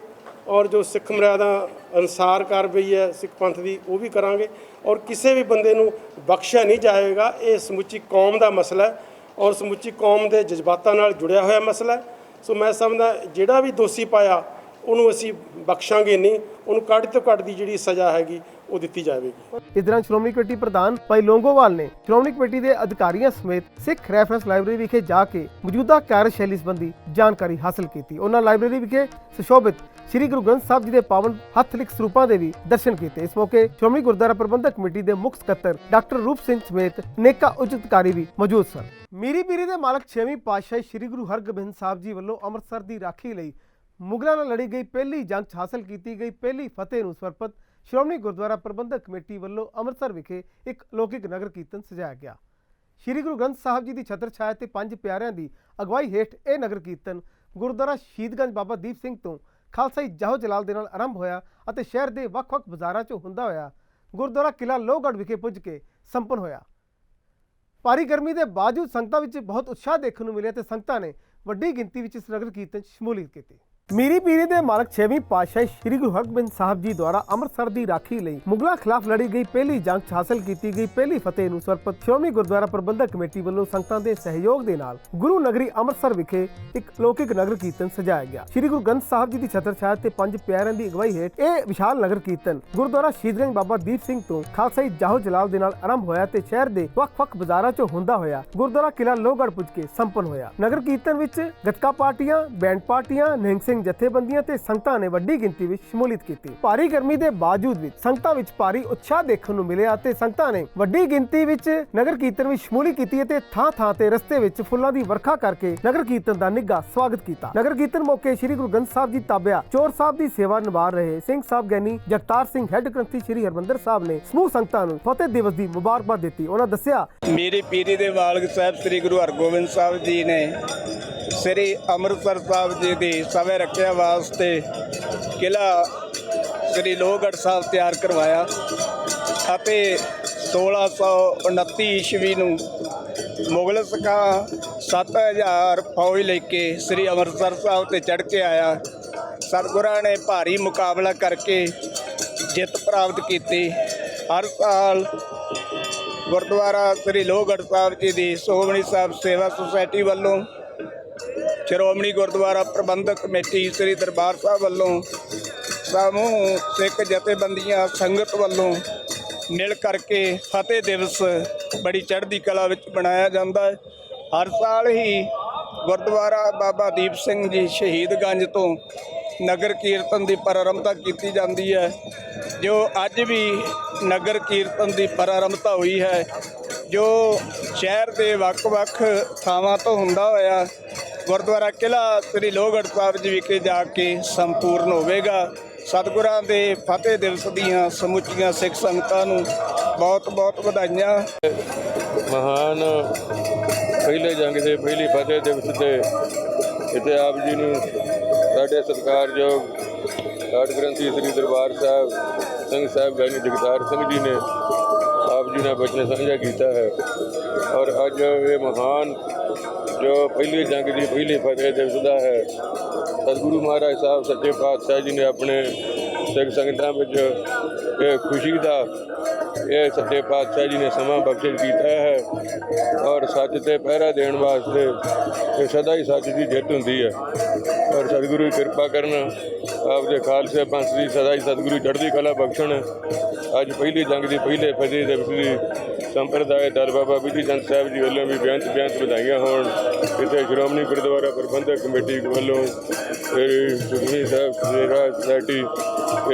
ਔਰ ਜੋ ਸਿੱਖ ਮਰਿਆਦਾ ਅਨੁਸਾਰ ਕਾਰਵਾਈ ਹੈ ਸਿੱਖ ਪੰਥ ਦੀ ਉਹ ਵੀ ਕਰਾਂਗੇ ਔਰ ਕਿਸੇ ਵੀ ਬੰਦੇ ਨੂੰ ਬਖਸ਼ਿਆ ਨਹੀਂ ਜਾਵੇਗਾ। ਇਹ ਸਮੁੱਚੀ ਕੌਮ ਦਾ ਮਸਲਾ ਹੈ ਔਰ ਸਮੁੱਚੀ ਕੌਮ ਦੇ ਜਜ਼ਬਾਤਾਂ ਨਾਲ ਜੁੜਿਆ ਹੋਇਆ ਮਸਲਾ ਹੈ। ਸੋ ਮੈਂ ਸਮਝਦਾ ਜਿਹੜਾ ਵੀ ਦੋਸ਼ੀ ਪਾਇਆ ਉਹਨੂੰ ਅਸੀਂ ਬਖਸ਼ਾਂਗੇ ਨਹੀਂ, ਉਹਨੂੰ ਘੱਟ ਤੋਂ ਘੱਟ ਦੀ ਜਿਹੜੀ ਸਜ਼ਾ ਹੈਗੀ ਉਹ ਦਿੱਤੀ ਜਾਵੇਗੀ। ਇਸ ਦੌਰਾਨ ਸ਼੍ਰੋਮਣੀ ਕਮੇਟੀ ਪ੍ਰਧਾਨ ਭਾਈ ਲੌਂਗੋਵਾਲ ਨੇ ਸ਼੍ਰੋਮਣੀ ਕਮੇਟੀ ਦੇ ਅਧਿਕਾਰੀਆਂ ਸਮੇਤ ਸਿੱਖ ਰੈਫਰੈਂਸ ਲਾਇਬ੍ਰੇਰੀ ਵਿਖੇ ਜਾ ਕੇ ਮੌਜੂਦਾ ਕਾਰਜਸ਼ੈਲੀ ਸੰਬੰਧੀ ਜਾਣਕਾਰੀ ਹਾਸਲ ਕੀਤੀ। ਉਹਨਾਂ ਲਾਇਬ੍ਰੇਰੀ ਵਿਖੇ ਸੁਸ਼ੋਭਿਤ ਸ੍ਰੀ ਗੁਰੂ ਗ੍ਰੰਥ ਸਾਹਿਬ ਜੀ ਦੇ ਪਾਵਨ ਹੱਥ ਲਿਖ ਸਰੂਪਾਂ ਦੇ ਵੀ ਦਰਸ਼ਨ ਕੀਤੇ। ਇਸ ਮੌਕੇ ਸ਼੍ਰੋਮਣੀ ਗੁਰਦੁਆਰਾ ਪ੍ਰਬੰਧਕ ਕਮੇਟੀ ਦੇ ਮੁੱਖ ਸਕੱਤਰ ਡਾਕਟਰ ਰੂਪ ਸਿੰਘ ਸਮੇਤ ਅਨੇਕਾਂ ਉੱਚ ਅਧਿਕਾਰੀ ਵੀ ਮੌਜੂਦ ਸਨ। ਮੀਰੀ ਪੀਰੀ ਦੇ ਮਾਲਕ 6ਵੀਂ ਪਾਤਸ਼ਾਹੀ ਸ੍ਰੀ ਗੁਰੂ ਹਰਗੋਬਿੰਦ ਸਾਹਿਬ ਜੀ ਵੱਲੋਂ ਅੰਮ੍ਰਿਤਸਰ ਦੀ ਰਾਖੀ ਲਈ ਮੁਗਲਾਂ ਨਾਲ ਲੜੀ ਗਈ ਪਹਿਲੀ ਜੰਗ 'ਚ ਹਾਸਲ ਕੀਤੀ ਗਈ ਪਹਿਲੀ ਫਤਿਹ ਨੂੰ ਸਮਰਪਿਤ ਸ਼੍ਰੋਮਣੀ ਗੁਰਦੁਆਰਾ ਪ੍ਰਬੰਧਕ ਕਮੇਟੀ ਵੱਲੋਂ ਅੰਮ੍ਰਿਤਸਰ ਵਿਖੇ ਇੱਕ ਅਲੌਕਿਕ ਨਗਰ ਕੀਰਤਨ ਸਜਾਇਆ ਗਿਆ। ਸ਼੍ਰੀ ਗੁਰੂ ਗ੍ਰੰਥ ਸਾਹਿਬ ਜੀ ਦੀ ਛਤਰ ਛਾਇਆ ਤੇ ਪੰਜ ਪਿਆਰਿਆਂ ਦੀ ਅਗਵਾਈ ਹੇਠ ਇਹ ਨਗਰ ਕੀਰਤਨ ਗੁਰਦੁਆਰਾ ਸ਼ਹੀਦਗੰਜ ਬਾਬਾ ਦੀਪ ਸਿੰਘ ਤੋਂ ਖਾਲਸਾਈ ਜਾਹੋ ਜਲਾਲ ਦੇ ਨਾਲ ਆਰੰਭ ਹੋਇਆ ਅਤੇ ਸ਼ਹਿਰ ਦੇ ਵੱਖ-ਵੱਖ ਬਾਜ਼ਾਰਾਂ 'ਚੋਂ ਹੁੰਦਾ ਹੋਇਆ ਗੁਰਦੁਆਰਾ ਕਿਲ੍ਹਾ ਲੋਹਗੜ੍ਹ ਵਿਖੇ ਪੁੱਜ ਕੇ ਸੰਪੰਨ ਹੋਇਆ। ਭਾਰੀ ਗਰਮੀ ਦੇ ਬਾਵਜੂਦ ਸੰਗਤਾਂ ਵਿੱਚ ਬਹੁਤ ਉਤਸ਼ਾਹ ਦੇਖਣ ਨੂੰ ਮਿਲਿਆ ਤੇ ਸੰਗਤਾਂ ਨੇ ਵੱਡੀ ਗਿਣਤੀ ਵਿੱਚ ਇਸ ਨਗਰ ਕੀਰਤਨ 'ਚ ਸ਼ਮੂਲੀਅਤ ਕੀਤੀ। ਮੀਰੀ ਪੀਰੀ ਦੇ ਮਾਲਕ 6ਵੀਂ ਪਾਤਸ਼ਾਹੀ ਸ਼੍ਰੀ ਗੁਰੂ ਹਰਗੋਬਿੰਦ ਸਾਹਿਬ ਜੀ ਦੁਆਰਾ ਅੰਮ੍ਰਿਤਸਰ ਦੀ ਰਾਖੀ ਲਈ ਮੁਗਲਾਂ ਖਿਲਾਫ ਲੜੀ ਗਈ ਪਹਿਲੀ ਜੰਗ 'ਚ ਹਾਸਲ ਕੀਤੀ ਗਈ ਪਹਿਲੀ ਫਤਿਹ ਨੂੰ ਸਮਰਪਿਤ ਸ਼੍ਰੋਮਣੀ ਗੁਰਦੁਆਰਾ ਪ੍ਰਬੰਧਕ ਕਮੇਟੀ ਵੱਲੋਂ ਸੰਗਤਾਂ ਦੇ ਸਹਿਯੋਗ ਦੇ ਨਾਲ ਗੁਰੂ ਨਗਰੀ ਅੰਮ੍ਰਿਤਸਰ ਵਿਖੇ ਇੱਕ ਅਲੌਕਿਕ ਨਗਰ ਕੀਰਤਨ ਸਜਾਇਆ ਗਿਆ। ਸ਼੍ਰੀ ਗੁਰੂ ਗ੍ਰੰਥ ਸਾਹਿਬ ਜੀ ਦੀ ਛਤਰ ਛਾਇਆ ਤੇ ਪੰਜ ਪਿਆਰਿਆਂ ਦੀ ਅਗਵਾਈ ਹੇਠ ਇਹ ਵਿਸ਼ਾਲ ਨਗਰ ਕੀਰਤਨ ਗੁਰਦੁਆਰਾ ਸ਼ਹੀਦਗੰਜ ਬਾਬਾ ਦੀਪ ਸਿੰਘ ਤੋਂ ਖਾਲਸਾਈ ਜਾਹੋ ਜਲਾਲ ਦੇ ਨਾਲ ਆਰੰਭ ਹੋਇਆ ਤੇ ਸ਼ਹਿਰ ਦੇ ਵੱਖ-ਵੱਖ ਬਾਜ਼ਾਰਾਂ 'ਚੋਂ ਹੁੰਦਾ ਹੋਇਆ ਗੁਰਦੁਆਰਾ ਕਿਲ੍ਹਾ ਲੋਹਗੜ੍ਹ ਪੁੱਜ ਕੇ ਸੰਪੰਨ ਹੋਇਆ। ਨਗਰ ਕੀਰਤਨ ਵਿੱਚ ਗੱਤਕਾ ਪਾਰਟੀਆਂ, ਬੈਂਡ ਪਾਰਟੀਆਂ, ਨਿਹੰਗ ਸਿੰਘ ਜਥੇਬੰਦੀਆਂ ਤੇ ਸੰਗਤਾਂ ਨੇ ਵੱਡੀ ਗਿਣਤੀ ਵਿੱਚ ਸ਼ਮੂਲੀਅਤ ਕੀਤੀ। ਭਾਰੀ ਗਰਮੀ ਦੇ ਬਾਵਜੂਦ ਵੀ ਸੰਗਤਾਂ ਵਿੱਚ ਭਾਰੀ ਉਤਸ਼ਾਹ ਦੇਖਣ ਨੂੰ ਮਿਲਿਆ ਤੇ ਸੰਗਤਾਂ ਨੇ ਵੱਡੀ ਗਿਣਤੀ ਵਿੱਚ ਨਗਰ ਕੀਰਤਨ ਵਿੱਚ ਸ਼ਮੂਲੀਅਤ ਕੀਤੀ ਅਤੇ ਥਾਂ-ਥਾਂ ਤੇ ਰਸਤੇ ਵਿੱਚ ਫੁੱਲਾਂ ਦੀ ਵਰਖਾ ਕਰਕੇ ਨਗਰ ਕੀਰਤਨ ਦਾ ਨਿੱਘਾ ਸਵਾਗਤ ਕੀਤਾ। ਨਗਰ ਕੀਰਤਨ ਮੌਕੇ ਸ਼੍ਰੀ ਗੁਰੂ ਗ੍ਰੰਥ ਸਾਹਿਬ ਜੀ ਤਾਬਿਆ ਚੋਰ ਸਾਹਿਬ ਦੀ ਸੇਵਾ ਨਿਭਾ ਰਹੇ ਸਿੰਘ ਸਾਹਿਬ ਗਿਆਨੀ ਜਗਤਾਰ ਸਿੰਘ ਹੈੱਡ ਗ੍ਰੰਥੀ ਸ਼੍ਰੀ ਹਰਮੰਦਰ ਸਾਹਿਬ ਨੇ ਸਮੂਹ ਸੰਗਤਾਂ ਨੂੰ ਫਤਿਹ ਦਿਵਸ ਦੀ ਮੁਬਾਰਕਬਾਦ ਦਿੱਤੀ। ਉਹਨਾਂ ਦੱਸਿਆ, ਮੇਰੀ ਪੀਰੀ ਦੇ ਵਾਲਗ ਸਾਹਿਬ ਸ੍ਰੀ ਗੁਰੂ ਹਰਗੋਬਿੰਦ ਸਾਹਿਬ ਜੀ ਨੇ ਸ੍ਰੀ ਅੰਮ੍ਰਿਤਸਰ ਸਾਹਿਬ ਜੀ ਦੀ ਸਵੈ ਰੱਖਿਆ ਵਾਸਤੇ ਕਿਲ੍ਹਾ ਸ੍ਰੀ ਲੋਹਗੜ੍ਹ ਸਾਹਿਬ ਤਿਆਰ ਕਰਵਾਇਆ ਅਤੇ 1629 ਈਸਵੀ ਨੂੰ ਮੁਗਲ ਸਿੱਖਾਂ 7000 ਫੌਜ ਲੈ ਕੇ ਸ੍ਰੀ ਅੰਮ੍ਰਿਤਸਰ ਸਾਹਿਬ ਤੇ ਚੜ੍ਹ ਕੇ ਆਇਆ। ਸਤਿਗੁਰਾਂ ਨੇ ਭਾਰੀ ਮੁਕਾਬਲਾ ਕਰਕੇ ਜਿੱਤ ਪ੍ਰਾਪਤ ਕੀਤੀ। ਹਰ ਸਾਲ ਗੁਰਦੁਆਰਾ ਸ੍ਰੀ ਲੋਹਗੜ੍ਹ ਸਾਹਿਬ ਜੀ ਦੀ ਸੋਹਣੀ ਸਾਹਿਬ ਸੇਵਾ ਸੁਸਾਇਟੀ ਵੱਲੋਂ ਸ਼੍ਰੋਮਣੀ ਗੁਰਦੁਆਰਾ ਪ੍ਰਬੰਧਕ ਕਮੇਟੀ ਸ੍ਰੀ ਦਰਬਾਰ ਸਾਹਿਬ ਵੱਲੋਂ ਸਮੂਹ ਸਿੱਖ ਜਥੇਬੰਦੀਆਂ ਸੰਗਤ ਵੱਲੋਂ ਮਿਲ ਕਰਕੇ ਫਤਿਹ ਦਿਵਸ ਬੜੀ ਚੜ੍ਹਦੀ ਕਲਾ ਵਿੱਚ ਮਨਾਇਆ ਜਾਂਦਾ ਹੈ। ਹਰ ਸਾਲ ਹੀ ਗੁਰਦੁਆਰਾ ਬਾਬਾ ਦੀਪ ਸਿੰਘ ਜੀ ਸ਼ਹੀਦਗੰਜ ਤੋਂ ਨਗਰ ਕੀਰਤਨ ਦੀ ਪ੍ਰਾਰੰਭਤਾ ਕੀਤੀ ਜਾਂਦੀ ਹੈ, ਜੋ ਅੱਜ ਵੀ ਨਗਰ ਕੀਰਤਨ ਦੀ ਪ੍ਰਾਰੰਭਤਾ ਹੋਈ ਹੈ, ਜੋ ਸ਼ਹਿਰ ਦੇ ਵੱਖ-ਵੱਖ ਥਾਵਾਂ ਤੋਂ ਹੁੰਦਾ ਹੋਇਆ ਗੁਰਦੁਆਰਾ ਕਿਲ੍ਹਾ ਸ੍ਰੀ ਲੋਹਗੜ੍ਹ ਸਾਹਿਬ ਜੀ ਵਿਖੇ ਜਾ ਕੇ ਸੰਪੂਰਨ ਹੋਵੇਗਾ। ਸਤਿਗੁਰਾਂ ਦੇ ਫਤਿਹ ਦਿਵਸ ਦੀਆਂ ਸਮੁੱਚੀਆਂ ਸਿੱਖ ਸੰਗਤਾਂ ਨੂੰ ਬਹੁਤ-ਬਹੁਤ ਵਧਾਈਆਂ। ਮਹਾਨ ਪਹਿਲੇ ਜੰਗ ਦੇ ਪਹਿਲੀ ਫਤਿਹ ਦਿਵਸ ਤੇ ਇੱਥੇ ਆਪ ਜੀ ਨੂੰ ਸਾਡੇ ਸਤਿਕਾਰਯੋਗ ਹੈੱਡ ਗ੍ਰੰਥੀ ਸ੍ਰੀ ਦਰਬਾਰ ਸਾਹਿਬ ਸਿੰਘ ਸਾਹਿਬ ਗਿਆਨੀ ਜਗਤਾਰ ਸਿੰਘ ਜੀ ਨੇ ਆਪ ਜੀ ਨਾਲ ਬਚਨ ਸਾਂਝਾ ਕੀਤਾ ਹੈ। ਔਰ ਅੱਜ ਇਹ ਮਹਾਨ ਜੋ ਪਹਿਲੀ ਜੰਗ ਦੀ ਪਹਿਲੀ ਫਤਿਹ ਦਿਵਸ ਦਾ ਹੈ, ਸਤਿਗੁਰੂ ਮਹਾਰਾਜ ਸਾਹਿਬ ਸੱਚੇ ਪਾਤਸ਼ਾਹ ਜੀ ਨੇ ਆਪਣੇ ਸਿੱਖ ਸੰਗਤਾਂ ਵਿੱਚ ਇਹ ਖੁਸ਼ੀ ਦਾ ਇਹ ਸੱਚੇ ਪਾਤਸ਼ਾਹ ਜੀ ਨੇ ਸਮਾਂ ਬਖਸ਼ਿਸ਼ ਕੀਤਾ ਹੈ। ਔਰ ਸੱਚ ਤੇ ਪਹਿਰਾ ਦੇਣ ਵਾਸਤੇ ਇਹ ਸਦਾ ਹੀ ਸੱਚ ਦੀ ਜਿੱਤ ਹੁੰਦੀ ਹੈ। ਔਰ ਸਤਿਗੁਰੂ ਦੀ ਕਿਰਪਾ ਕਰਨ, ਆਪਦੇ ਖਾਲਸੇ ਪੰਥ ਦੀ ਸਦਾ ਹੀ ਸਤਿਗੁਰੂ ਚੜ੍ਹਦੀ ਕਲਾ ਬਖਸ਼ਣ। ਅੱਜ ਪਹਿਲੀ ਜੰਗ ਦੀ ਪਹਿਲੇ ਫਤਿਹ ਦਿਵਸ ਦੀ ਸੰਪਰਦਾਇ ਦਰ ਬਾਬਾ ਬਿਧੀ ਚੰਦ ਸਾਹਿਬ ਜੀ ਵੱਲੋਂ ਵੀ ਬੇਅੰਤ ਵਧਾਈਆਂ ਹੋਣ। ਇੱਥੇ ਸ਼੍ਰੋਮਣੀ ਗੁਰਦੁਆਰਾ ਪ੍ਰਬੰਧਕ ਕਮੇਟੀ ਵੱਲੋਂ ਸੁਖਮਨੀ ਸਾਹਿਬ ਸੇਵਾ ਸੁਸਾਇਟੀ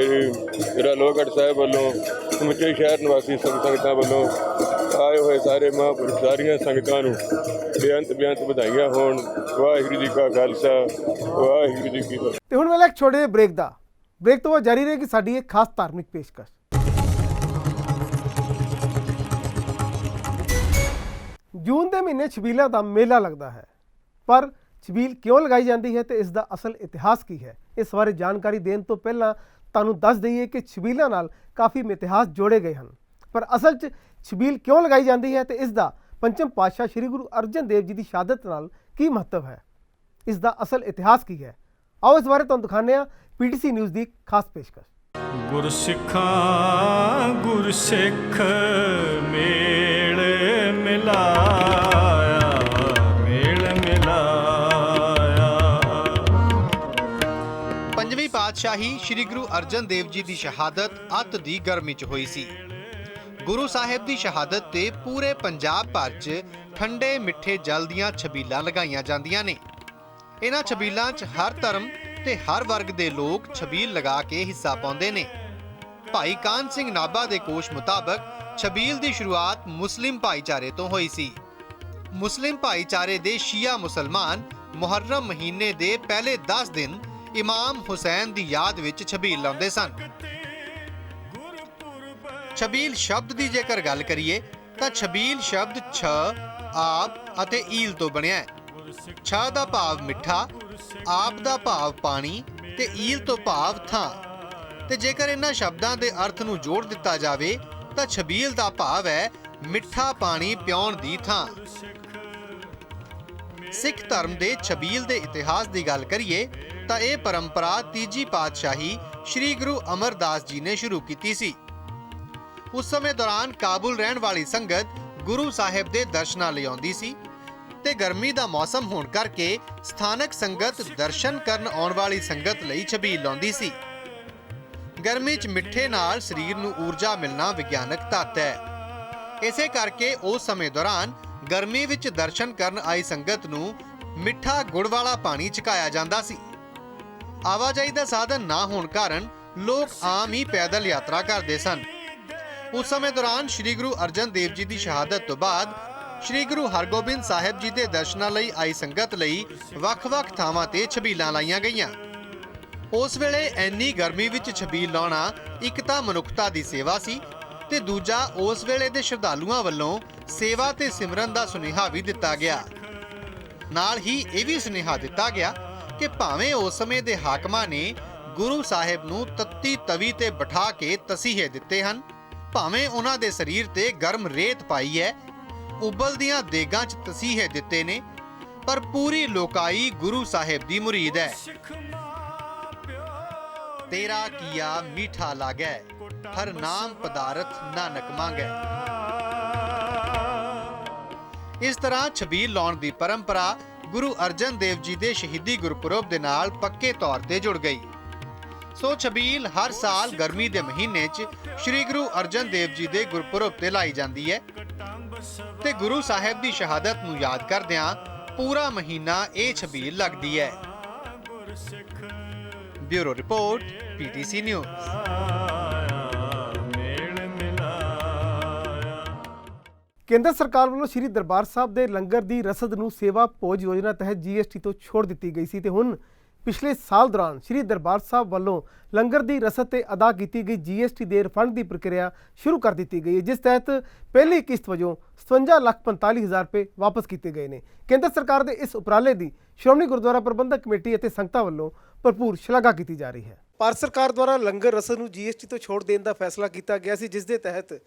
ਜਿਹੜਾ ਲੋਹਗੜ੍ਹ ਸਾਹਿਬ ਵੱਲੋਂ ਸਮੁੱਚੇ ਸ਼ਹਿਰ ਨਿਵਾਸੀ ਸੰਗਤਾਂ ਵੱਲੋਂ ਆਏ ਹੋਏ ਸਾਰੇ ਮਹਾਂਪੁਰਖ ਸਾਰੀਆਂ ਸੰਗਤਾਂ ਨੂੰ ਬੇਅੰਤ ਵਧਾਈਆਂ ਹੋਣ। ਵਾਹਿਗੁਰੂ ਜੀ ਕਾ ਖਾਲਸਾ, ਵਾਹਿਗੁਰੂ ਜੀ ਕੀ ਫਤਿਹ। ਤੇ ਹੁਣ ਵੇਲੇ ਇੱਕ ਛੋਟੇ ਜਿਹੇ ਬ੍ਰੇਕ ਤੋਂ ਬਾਅਦ ਜਾਰੀ ਰਹੇਗੀ ਸਾਡੀ ਇੱਕ ਖਾਸ ਧਾਰਮਿਕ ਪੇਸ਼ਕਸ਼। ਜੂਨ ਦੇ ਮਹੀਨੇ ਛਬੀਲਾਂ ਦਾ ਮੇਲਾ ਲੱਗਦਾ ਹੈ, ਪਰ ਛਬੀਲ ਕਿਉਂ ਲਗਾਈ ਜਾਂਦੀ ਹੈ ਤੇ ਇਸ ਦਾ ਅਸਲ ਇਤਿਹਾਸ ਕੀ ਹੈ, ਇਸ ਬਾਰੇ ਜਾਣਕਾਰੀ ਦੇਣ ਤੋਂ ਪਹਿਲਾਂ ਤੁਹਾਨੂੰ ਦੱਸ ਦਈਏ ਕਿ ਛਬੀਲਾਂ ਨਾਲ ਕਾਫੀ ਇਤਿਹਾਸ ਜੋੜੇ ਗਏ ਹਨ। ਪਰ ਅਸਲ 'ਚ ਛਬੀਲ ਕਿਉਂ ਲਗਾਈ ਜਾਂਦੀ ਹੈ ਤੇ ਇਸ ਦਾ ਪੰਚਮ ਪਾਤਸ਼ਾਹ ਸ਼੍ਰੀ ਗੁਰੂ ਅਰਜਨ ਦੇਵ ਜੀ ਦੀ ਸ਼ਹਾਦਤ ਨਾਲ ਕੀ ਮਹੱਤਵ ਹੈ, ਇਸ ਦਾ ਅਸਲ ਇਤਿਹਾਸ ਕੀ ਹੈ, ਆਓ ਇਸ ਬਾਰੇ ਤੁਹਾਨੂੰ ਦਿਖਾਉਂਦੇ ਹਾਂ PTC ਨਿਊਜ਼ ਦੀ ਖਾਸ ਪੇਸ਼ਕਸ਼। ਗੁਰਸਿੱਖ ਮੇਲ ਮਿਲਾਇਆ। ਪੰਜਵੀਂ ਪਾਤਸ਼ਾਹੀ ਸ਼੍ਰੀ ਗੁਰੂ ਅਰਜਨ ਦੇਵ ਜੀ ਦੀ ਸ਼ਹਾਦਤ ਅੱਤ ਦੀ ਗਰਮੀ 'ਚ ਹੋਈ ਸੀ। ਗੁਰੂ ਸਾਹਿਬ ਦੀ ਸ਼ਹਾਦਤ ਤੇ ਪੂਰੇ ਪੰਜਾਬ ਭਰ 'ਚ ਠੰਡੇ ਮਿੱਠੇ ਜਲ ਦੀਆਂ ਛਬੀਲਾਂ ਲਗਾਈਆਂ ਜਾਂਦੀਆਂ ਨੇ। ਇਹਨਾਂ ਛਬੀਲਾਂ 'ਚ ਹਰ ਧਰਮ ਤੇ ਹਰ ਵਰਗ ਦੇ ਲੋਕ ਛਬੀਲ ਲਗਾ ਕੇ ਹਿੱਸਾ ਪਾਉਂਦੇ ਨੇ। ਭਾਈ ਕਾਹਨ ਸਿੰਘ ਨਾਭਾ ਦੇ ਕੋਸ਼ ਮੁਤਾਬਕ ਛਬੀਲ ਦੀ ਸ਼ੁਰੂਆਤ ਮੁਸਲਿਮ ਭਾਈਚਾਰੇ ਤੋਂ ਹੋਈ ਸੀ। ਮੁਸਲਿਮ ਭਾਈਚਾਰੇ ਦੇ ਸ਼ੀਆ ਮੁਸਲਮਾਨ ਮੁਹੱਰਮ ਮਹੀਨੇ ਦੇ ਪਹਿਲੇ 10 ਦਿਨ ਇਮਾਮ ਹੁਸੈਨ ਦੀ ਯਾਦ ਵਿੱਚ ਛਬੀਲ ਲਾਉਂਦੇ ਸਨ। ਛਬੀਲ ਸ਼ਬਦ ਦੀ ਜੇਕਰ ਗੱਲ ਕਰੀਏ ਤਾਂ ਛਬੀਲ ਸ਼ਬਦ ਛ, ਆਪ ਅਤੇ ਈਲ ਤੋਂ ਬਣਿਆ ਹੈ। ਛ ਦਾ ਭਾਵ ਮਿੱਠਾ, ਆਪ ਦਾ ਭਾਵ ਪਾਣੀ ਤੇ ਈਲ ਤੋਂ ਭਾਵ ਥਾਂ। ਤੇ ਜੇਕਰ ਇਹਨਾਂ ਸ਼ਬਦਾਂ ਦੇ ਅਰਥ ਨੂੰ ਜੋੜ ਦਿੱਤਾ ਜਾਵੇ ਤਾਂ ਛਬੀਲ ਦਾ ਭਾਵ ਹੈ ਮਿੱਠਾ ਪਾਣੀ ਪਿਉਣ ਦੀ ਥਾਂ। ਸਿੱਖ ਧਰਮ ਦੇ ਛਬੀਲ ਦੇ ਇਤਿਹਾਸ ਦੀ ਗੱਲ ਕਰੀਏ ਤਾਂ ਇਹ ਪਰੰਪਰਾ ਤੀਜੀ ਪਾਤਸ਼ਾਹੀ ਸ੍ਰੀ ਗੁਰੂ ਅਮਰਦਾਸ ਜੀ ਨੇ ਸ਼ੁਰੂ ਕੀਤੀ ਸੀ। ਉਸ ਸਮੇਂ ਦੌਰਾਨ ਕਾਬੁਲ ਰਹਿਣ ਵਾਲੀ ਸੰਗਤ ਗੁਰੂ ਸਾਹਿਬ ਦੇ ਦਰਸ਼ਨਾਂ ਲਈ ਆਉਂਦੀ ਸੀ ਤੇ ਗਰਮੀ ਦਾ ਮੌਸਮ ਹੋਣ ਕਰਕੇ ਸਥਾਨਕ ਸੰਗਤ ਦਰਸ਼ਨ ਕਰਨ ਆਉਣ ਵਾਲੀ ਸੰਗਤ ਲਈ ਛਬੀਲ ਲਾਉਂਦੀ ਸੀ। ਗਰਮੀ 'ਚ ਮਿੱਠੇ ਨਾਲ ਸਰੀਰ ਨੂੰ ਊਰਜਾ ਮਿਲਣਾ ਵਿਗਿਆਨਕ ਤੱਤ ਹੈ। ਇਸੇ ਕਰਕੇ ਉਸ ਸਮੇਂ ਦੌਰਾਨ ਗਰਮੀ ਵਿੱਚ ਦਰਸ਼ਨ ਕਰਨ ਆਈ ਸੰਗਤ ਨੂੰ ਮਿੱਠਾ ਗੁੜ ਵਾਲਾ ਪਾਣੀ ਛਕਾਇਆ ਜਾਂਦਾ ਸੀ। ਆਵਾਜਾਈ ਦਾ ਸਾਧਨ ਨਾ ਹੋਣ ਕਾਰਨ ਲੋਕ ਆਮ ਹੀ ਪੈਦਲ ਯਾਤਰਾ ਕਰਦੇ ਸਨ। ਉਸ ਸਮੇਂ ਦੌਰਾਨ ਸ੍ਰੀ ਗੁਰੂ ਅਰਜਨ ਦੇਵ ਜੀ ਦੀ ਸ਼ਹਾਦਤ ਤੋਂ ਬਾਅਦ ਸ੍ਰੀ ਗੁਰੂ ਹਰਗੋਬਿੰਦ ਸਾਹਿਬ ਜੀ ਦੇ ਦਰਸ਼ਨਾਂ ਲਈ ਆਈ ਸੰਗਤ ਲਈ ਵੱਖ-ਵੱਖ ਥਾਵਾਂ ਤੇ ਛਬੀਲਾਂ ਲਾਈਆਂ ਗਈਆਂ। ਉਸ ਵੇਲੇ ਇੰਨੀ ਗਰਮੀ ਵਿੱਚ ਛਬੀਲ ਲਾਉਣਾ ਇੱਕ ਤਾਂ ਮਨੁੱਖਤਾ ਦੀ ਸੇਵਾ ਸੀ ਤੇ ਦੂਜਾ ਉਸ ਵੇਲੇ ਦੇ ਸ਼ਰਧਾਲੂਆਂ ਵੱਲੋਂ ਸੇਵਾ ਤੇ ਸਿਮਰਨ ਦਾ ਸੁਨੇਹਾ ਵੀ ਦਿੱਤਾ ਗਿਆ। ਨਾਲ ਹੀ ਇਹ ਵੀ ਸੁਨੇਹਾ ਦਿੱਤਾ ਗਿਆ ਕਿ ਭਾਵੇਂ ਉਸ ਸਮੇਂ ਦੇ ਹਾਕਮਾਂ ਨੇ ਗੁਰੂ ਸਾਹਿਬ ਨੂੰ ਤੱਤੀ ਤਵੀ ਤੇ ਬਿਠਾ ਕੇ ਤਸੀਹੇ ਦਿੱਤੇ ਹਨ, ਭਾਵੇਂ ਉਹਨਾਂ ਦੇ ਸਰੀਰ ਤੇ ਗਰਮ ਰੇਤ ਪਾਈ ਹੈ, ਉਬਲਦੀਆਂ ਦੇਗਾਂ 'ਚ ਤਸੀਹੇ ਦਿੱਤੇ ਨੇ, ਪਰ ਪੂਰੀ ਲੋਕਾਈ ਗੁਰੂ ਸਾਹਿਬ ਦੀ ਮੁਰੀਦ ਹੈ। ਤੇਰਾ ਕੀਆ ਮੀਠਾ ਲਾਗੈ, ਹਰ ਨਾਮ ਪਦਾਰਥ ਨਾਨਕ ਮੰਗੈ। ਇਸ ਤਰ੍ਹਾਂ ਛਬੀਲ ਲਾਉਣ ਦੀ ਪਰੰਪਰਾ ਗੁਰੂ ਅਰਜਨ ਦੇਵ ਜੀ ਦੇ ਸ਼ਹੀਦੀ ਗੁਰਪੁਰਬ ਦੇ ਨਾਲ ਪੱਕੇ ਤੌਰ ਤੇ ਜੁੜ ਗਈ। ਸੋ ਛਬੀਲ ਹਰ ਸਾਲ ਗਰਮੀ ਦੇ ਮਹੀਨੇ 'ਚ ਸ੍ਰੀ ਗੁਰੂ ਅਰਜਨ ਦੇਵ ਜੀ ਦੇ ਗੁਰਪੁਰਬ ਤੇ ਲਾਈ ਜਾਂਦੀ ਹੈ ਤੇ ਗੁਰੂ ਸਾਹਿਬ ਦੀ ਸ਼ਹਾਦਤ ਨੂੰ ਯਾਦ ਕਰਦਿਆਂ ਪੂਰਾ ਮਹੀਨਾ ਇਹ ਛਬੀਲ ਲੱਗਦੀ ਹੈ। Bureau report, PTC news. ਕੇਂਦਰ ਸਰਕਾਰ ਵੱਲੋਂ ਸ਼੍ਰੀ ਦਰਬਾਰ ਸਾਹਿਬ ਦੇ ਲੰਗਰ ਦੀ ਰਸਦ ਨੂੰ ਸੇਵਾ ਭੋਜ ਯੋਜਨਾ ਤਹਿਤ GST ਤੋਂ ਛੋੜ ਦਿੱਤੀ ਗਈ ਸੀ ਤੇ ਹੁਣ ਪਿਛਲੇ ਸਾਲ ਦੌਰਾਨ ਸ਼੍ਰੀ ਦਰਬਾਰ ਸਾਹਿਬ ਵੱਲੋਂ ਲੰਗਰ ਦੀ ਰਸਦ ਤੇ ਅਦਾ ਕੀਤੀ ਗਈ GST ਦੇ ਰਿਫੰਡ ਦੀ ਪ੍ਰਕਿਰਿਆ ਸ਼ੁਰੂ ਕਰ ਦਿੱਤੀ ਗਈ ਹੈ, ਜਿਸ ਤਹਿਤ ਪਹਿਲੀ ਕਿਸ਼ਤ ਵਜੋਂ 57,45,000 ਰੁਪਏ ਵਾਪਸ ਕੀਤੇ ਗਏ ਨੇ। ਕੇਂਦਰ ਸਰਕਾਰ ਦੇ ਇਸ ਉਪਰਾਲੇ ਦੀ ਸ਼੍ਰੋਮਣੀ ਗੁਰਦੁਆਰਾ ਪ੍ਰਬੰਧਕ ਕਮੇਟੀ ਅਤੇ ਸੰਗਤਾਂ ਵੱਲੋਂ ਭਰਪੂਰ ਸ਼ਲਾਘਾ ਕੀਤੀ ਜਾ ਰਹੀ ਹੈ। ਭਾਰਤ ਸਰਕਾਰ ਦੁਆਰਾ ਲੰਗਰ ਰਸਦ ਨੂੰ GST ਤੋਂ ਛੋੜ ਦੇਣ ਦਾ ਫੈਸਲਾ ਕੀਤਾ ਗਿਆ ਸੀ, ਜਿਸ ਦੇ ਤਹਿਤ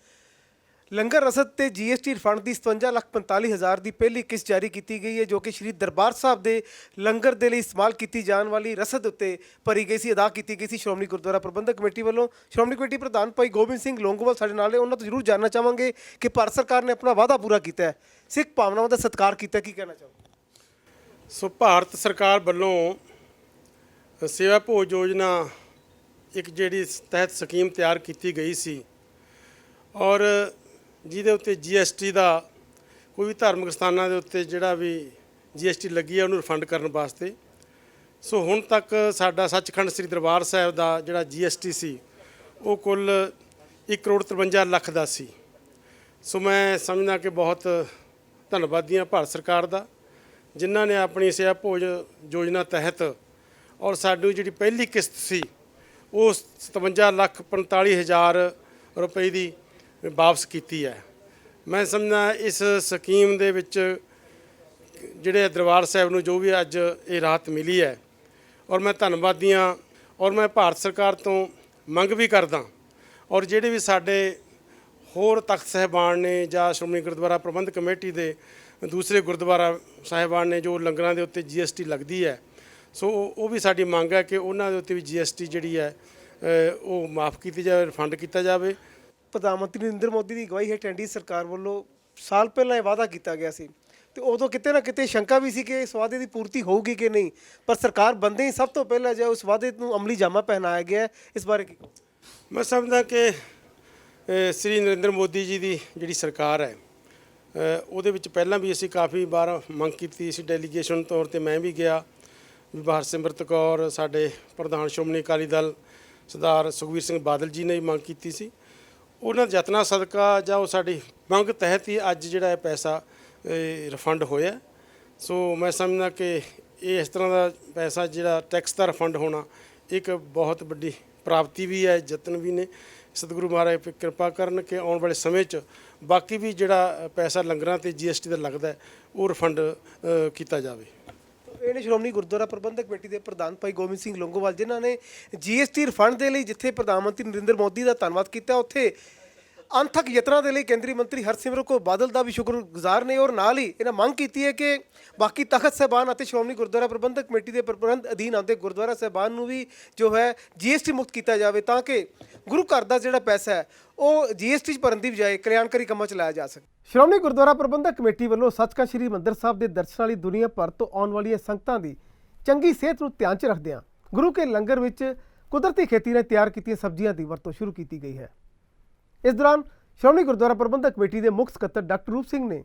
ਲੰਗਰ ਰਸਦ ਤੇ GST ਰਿਫੰਡ ਦੀ 57,45,000 ਦੀ ਪਹਿਲੀ ਕਿਸ਼ਤ ਜਾਰੀ ਕੀਤੀ ਗਈ ਹੈ, ਜੋ ਕਿ ਸ਼੍ਰੀ ਦਰਬਾਰ ਸਾਹਿਬ ਦੇ ਲੰਗਰ ਦੇ ਲਈ ਇਸਤੇਮਾਲ ਕੀਤੀ ਜਾਣ ਵਾਲੀ ਰਸਦ ਉੱਤੇ ਭਰੀ ਗਈ ਸੀ, ਅਦਾ ਕੀਤੀ ਗਈ ਸੀ ਸ਼੍ਰੋਮਣੀ ਗੁਰਦੁਆਰਾ ਪ੍ਰਬੰਧਕ ਕਮੇਟੀ ਵੱਲੋਂ। ਸ਼੍ਰੋਮਣੀ ਕਮੇਟੀ ਪ੍ਰਧਾਨ ਭਾਈ ਗੋਬਿੰਦ ਸਿੰਘ ਲੋਂਗੋਵਾਲ ਸਾਡੇ ਨਾਲ ਨੇ, ਉਹਨਾਂ ਤੋਂ ਜ਼ਰੂਰ ਜਾਣਨਾ ਚਾਹਾਂਗੇ ਕਿ ਭਾਰਤ ਸਰਕਾਰ ਨੇ ਆਪਣਾ ਵਾਅਦਾ ਪੂਰਾ ਕੀਤਾ ਹੈ, ਸਿੱਖ ਭਾਵਨਾਵਾਂ ਦਾ ਸਤਿਕਾਰ ਕੀਤਾ, ਕੀ ਕਹਿਣਾ ਚਾਹੋਗੇ? ਸੋ ਭਾਰਤ ਸਰਕਾਰ ਵੱਲੋਂ ਸੇਵਾ ਭੋਜ ਯੋਜਨਾ ਇੱਕ ਜਿਹੜੀ ਤਹਿਤ ਸਕੀਮ ਤਿਆਰ ਕੀਤੀ ਗਈ ਸੀ ਔਰ ਜਿਹਦੇ ਉੱਤੇ GST ਦਾ ਕੋਈ ਵੀ ਧਾਰਮਿਕ ਸਥਾਨਾਂ ਦੇ ਉੱਤੇ ਜਿਹੜਾ ਵੀ GST ਲੱਗੀ ਹੈ ਉਹਨੂੰ ਰਿਫੰਡ ਕਰਨ ਵਾਸਤੇ। ਸੋ ਹੁਣ ਤੱਕ ਸਾਡਾ ਸੱਚਖੰਡ ਸ੍ਰੀ ਦਰਬਾਰ ਸਾਹਿਬ ਦਾ ਜਿਹੜਾ GST ਸੀ ਉਹ ਕੁੱਲ 1,53,00,000 ਦਾ ਸੀ। ਸੋ ਮੈਂ ਸਮਝਦਾ ਕਿ ਬਹੁਤ ਧੰਨਵਾਦੀ ਹਾਂ ਭਾਰਤ ਸਰਕਾਰ ਦਾ, ਜਿਨ੍ਹਾਂ ਨੇ ਆਪਣੀ ਸੇਵਾ ਭੋਜ ਯੋਜਨਾ ਤਹਿਤ ਔਰ ਸਾਡੀ ਜਿਹੜੀ ਪਹਿਲੀ ਕਿਸ਼ਤ ਸੀ ਉਹ 57,45,000 ਰੁਪਏ ਦੀ ਵਾਪਸ ਕੀਤੀ ਹੈ। ਮੈਂ ਸਮਝਦਾ ਇਸ ਸਕੀਮ ਦੇ ਵਿੱਚ ਜਿਹੜੇ ਦਰਬਾਰ ਸਾਹਿਬ ਨੂੰ ਜੋ ਵੀ ਅੱਜ ਇਹ ਰਾਹਤ ਮਿਲੀ ਹੈ ਔਰ ਮੈਂ ਧੰਨਵਾਦੀ ਹਾਂ ਔਰ ਮੈਂ ਭਾਰਤ ਸਰਕਾਰ ਤੋਂ ਮੰਗ ਵੀ ਕਰਦਾ ਔਰ ਜਿਹੜੇ ਵੀ ਸਾਡੇ ਹੋਰ ਤਖਤ ਸਾਹਿਬਾਨ ਨੇ ਜਾਂ ਸ਼੍ਰੋਮਣੀ ਗੁਰਦੁਆਰਾ ਪ੍ਰਬੰਧਕ ਕਮੇਟੀ ਦੇ ਦੂਸਰੇ ਗੁਰਦੁਆਰਾ ਸਾਹਿਬਾਨ ਨੇ ਜੋ ਲੰਗਰਾਂ ਦੇ ਉੱਤੇ GST ਲੱਗਦੀ ਹੈ, ਸੋ ਉਹ ਵੀ ਸਾਡੀ ਮੰਗ ਹੈ ਕਿ ਉਹਨਾਂ ਦੇ ਉੱਤੇ ਵੀ GST ਜਿਹੜੀ ਹੈ ਉਹ ਮਾਫ ਕੀਤੀ ਜਾਵੇ, ਰਿਫੰਡ ਕੀਤਾ ਜਾਵੇ। ਪ੍ਰਧਾਨ ਮੰਤਰੀ ਨਰਿੰਦਰ ਮੋਦੀ ਦੀ ਅਗਵਾਈ ਹੇਠ NDA ਸਰਕਾਰ ਵੱਲੋਂ ਸਾਲ ਪਹਿਲਾਂ ਇਹ ਵਾਅਦਾ ਕੀਤਾ ਗਿਆ ਸੀ ਤੇ ਉਦੋਂ ਕਿਤੇ ਨਾ ਕਿਤੇ ਸ਼ੰਕਾ ਵੀ ਸੀ ਕਿ ਇਸ ਵਾਅਦੇ ਦੀ ਪੂਰਤੀ ਹੋਊਗੀ ਕਿ ਨਹੀਂ, ਪਰ ਸਰਕਾਰ ਬੰਦੇ ਹੀ ਸਭ ਤੋਂ ਪਹਿਲਾਂ ਜੋ ਉਸ ਵਾਅਦੇ ਨੂੰ ਅਮਲੀ ਜਾਮਾ ਪਹਿਨਾਇਆ ਗਿਆ ਹੈ, ਇਸ ਬਾਰੇ ਕੀ? ਮੈਂ ਸਮਝਦਾ ਕਿ ਸ੍ਰੀ ਨਰਿੰਦਰ ਮੋਦੀ ਜੀ ਦੀ ਜਿਹੜੀ ਸਰਕਾਰ ਹੈ ਉਹਦੇ ਵਿੱਚ ਪਹਿਲਾਂ ਵੀ ਅਸੀਂ ਕਾਫੀ ਵਾਰ ਮੰਗ ਕੀਤੀ ਸੀ, ਡੈਲੀਗੇਸ਼ਨ ਤੌਰ ਤੇ ਮੈਂ ਵੀ ਗਿਆ, ਹਰਸਿਮਰਤ ਕੌਰ ਸਾਡੇ ਪ੍ਰਧਾਨ ਸ਼੍ਰੋਮਣੀ ਅਕਾਲੀ ਦਲ ਸਰਦਾਰ ਸੁਖਬੀਰ ਸਿੰਘ ਬਾਦਲ ਜੀ ਨੇ ਵੀ ਮੰਗ ਕੀਤੀ ਸੀ। ਉਹਨਾਂ ਦੇ ਯਤਨਾਂ ਸਦਕਾ ਜਾਂ ਉਹ ਸਾਡੀ ਮੰਗ ਤਹਿਤ ਹੀ ਅੱਜ ਜਿਹੜਾ ਇਹ ਪੈਸਾ ਰਿਫੰਡ ਹੋਇਆ। ਸੋ ਮੈਂ ਸਮਝਦਾ ਕਿ ਇਹ ਇਸ ਤਰ੍ਹਾਂ ਦਾ ਪੈਸਾ ਜਿਹੜਾ ਟੈਕਸ ਦਾ ਰਿਫੰਡ ਹੋਣਾ ਇੱਕ ਬਹੁਤ ਵੱਡੀ ਪ੍ਰਾਪਤੀ ਵੀ ਹੈ, ਯਤਨ ਵੀ ਨੇ। ਸਤਿਗੁਰੂ ਮਹਾਰਾਜ ਕਿਰਪਾ ਕਰਨ ਕਿ ਆਉਣ ਵਾਲੇ ਸਮੇਂ 'ਚ ਬਾਕੀ ਵੀ ਜਿਹੜਾ ਪੈਸਾ ਲੰਗਰਾਂ ਤੇ GST ਦਾ ਲੱਗਦਾ ਹੈ ਉਹ ਰਿਫੰਡ ਕੀਤਾ ਜਾਵੇ। ਇਹ ਨੇ ਸ਼੍ਰੋਮਣੀ ਗੁਰਦੁਆਰਾ ਪ੍ਰਬੰਧਕ ਕਮੇਟੀ ਦੇ ਪ੍ਰਧਾਨ ਭਾਈ ਗੋਬਿੰਦ ਸਿੰਘ ਲੌਂਗੋਵਾਲ, ਜਿਨ੍ਹਾਂ ਨੇ GST ਰਿਫੰਡ ਦੇ ਲਈ ਜਿੱਥੇ ਪ੍ਰਧਾਨ ਮੰਤਰੀ ਨਰਿੰਦਰ ਮੋਦੀ ਦਾ ਧੰਨਵਾਦ ਕੀਤਾ, ਉੱਥੇ ਅਣਥੱਕ ਯਤਨਾਂ ਦੇ ਲਈ ਕੇਂਦਰੀ ਮੰਤਰੀ ਹਰਸਿਮਰਤ ਕੌਰ ਬਾਦਲ ਦਾ ਵੀ ਸ਼ੁਕਰਗੁਜ਼ਾਰ ਨੇ। ਔਰ ਨਾਲ ਹੀ ਇਹਨਾਂ ਮੰਗ ਕੀਤੀ ਹੈ ਕਿ ਬਾਕੀ ਤਖਤ ਸਾਹਿਬਾਨ ਅਤੇ ਸ਼੍ਰੋਮਣੀ ਗੁਰਦੁਆਰਾ ਪ੍ਰਬੰਧਕ ਕਮੇਟੀ ਦੇ ਪ੍ਰਬੰਧ ਅਧੀਨ ਆਉਂਦੇ ਗੁਰਦੁਆਰਾ ਸਾਹਿਬਾਨ ਨੂੰ ਵੀ ਜੋ ਹੈ GST ਮੁਕਤ ਕੀਤਾ ਜਾਵੇ, ਤਾਂ ਕਿ ਗੁਰੂ ਘਰ ਦਾ ਜਿਹੜਾ ਪੈਸਾ ਹੈ ਉਹ GST 'ਚ ਭਰਨ ਦੀ ਬਜਾਏ ਕਲਿਆਣਕਾਰੀ ਕੰਮਾਂ 'ਚ ਲਾਇਆ ਜਾ ਸਕੇ। ਸ਼੍ਰੋਮਣੀ ਗੁਰਦੁਆਰਾ ਪ੍ਰਬੰਧਕ ਕਮੇਟੀ ਵੱਲੋਂ ਸੱਚਖੰਡ ਸ੍ਰੀ ਹਰਿਮੰਦਰ ਸਾਹਿਬ ਦੇ ਦਰਸ਼ਨਾਂ ਲਈ ਦੁਨੀਆ ਭਰ ਤੋਂ ਆਉਣ ਵਾਲੀਆਂ ਸੰਗਤਾਂ ਦੀ ਚੰਗੀ ਸਿਹਤ ਨੂੰ ਧਿਆਨ 'ਚ ਰੱਖਦਿਆਂ ਗੁਰੂ ਕੇ ਲੰਗਰ ਵਿੱਚ ਕੁਦਰਤੀ ਖੇਤੀ ਨਾਲ ਤਿਆਰ ਕੀਤੀਆਂ ਸਬਜ਼ੀਆਂ ਦੀ ਵਰਤੋਂ ਸ਼ੁਰੂ ਕੀਤੀ ਗਈ ਹੈ। ਇਸ ਦੌਰਾਨ ਸ਼੍ਰੋਮਣੀ ਗੁਰਦੁਆਰਾ ਪ੍ਰਬੰਧਕ ਕਮੇਟੀ ਦੇ ਮੁੱਖ ਸਕੱਤਰ ਡਾਕਟਰ ਰੂਪ ਸਿੰਘ ਨੇ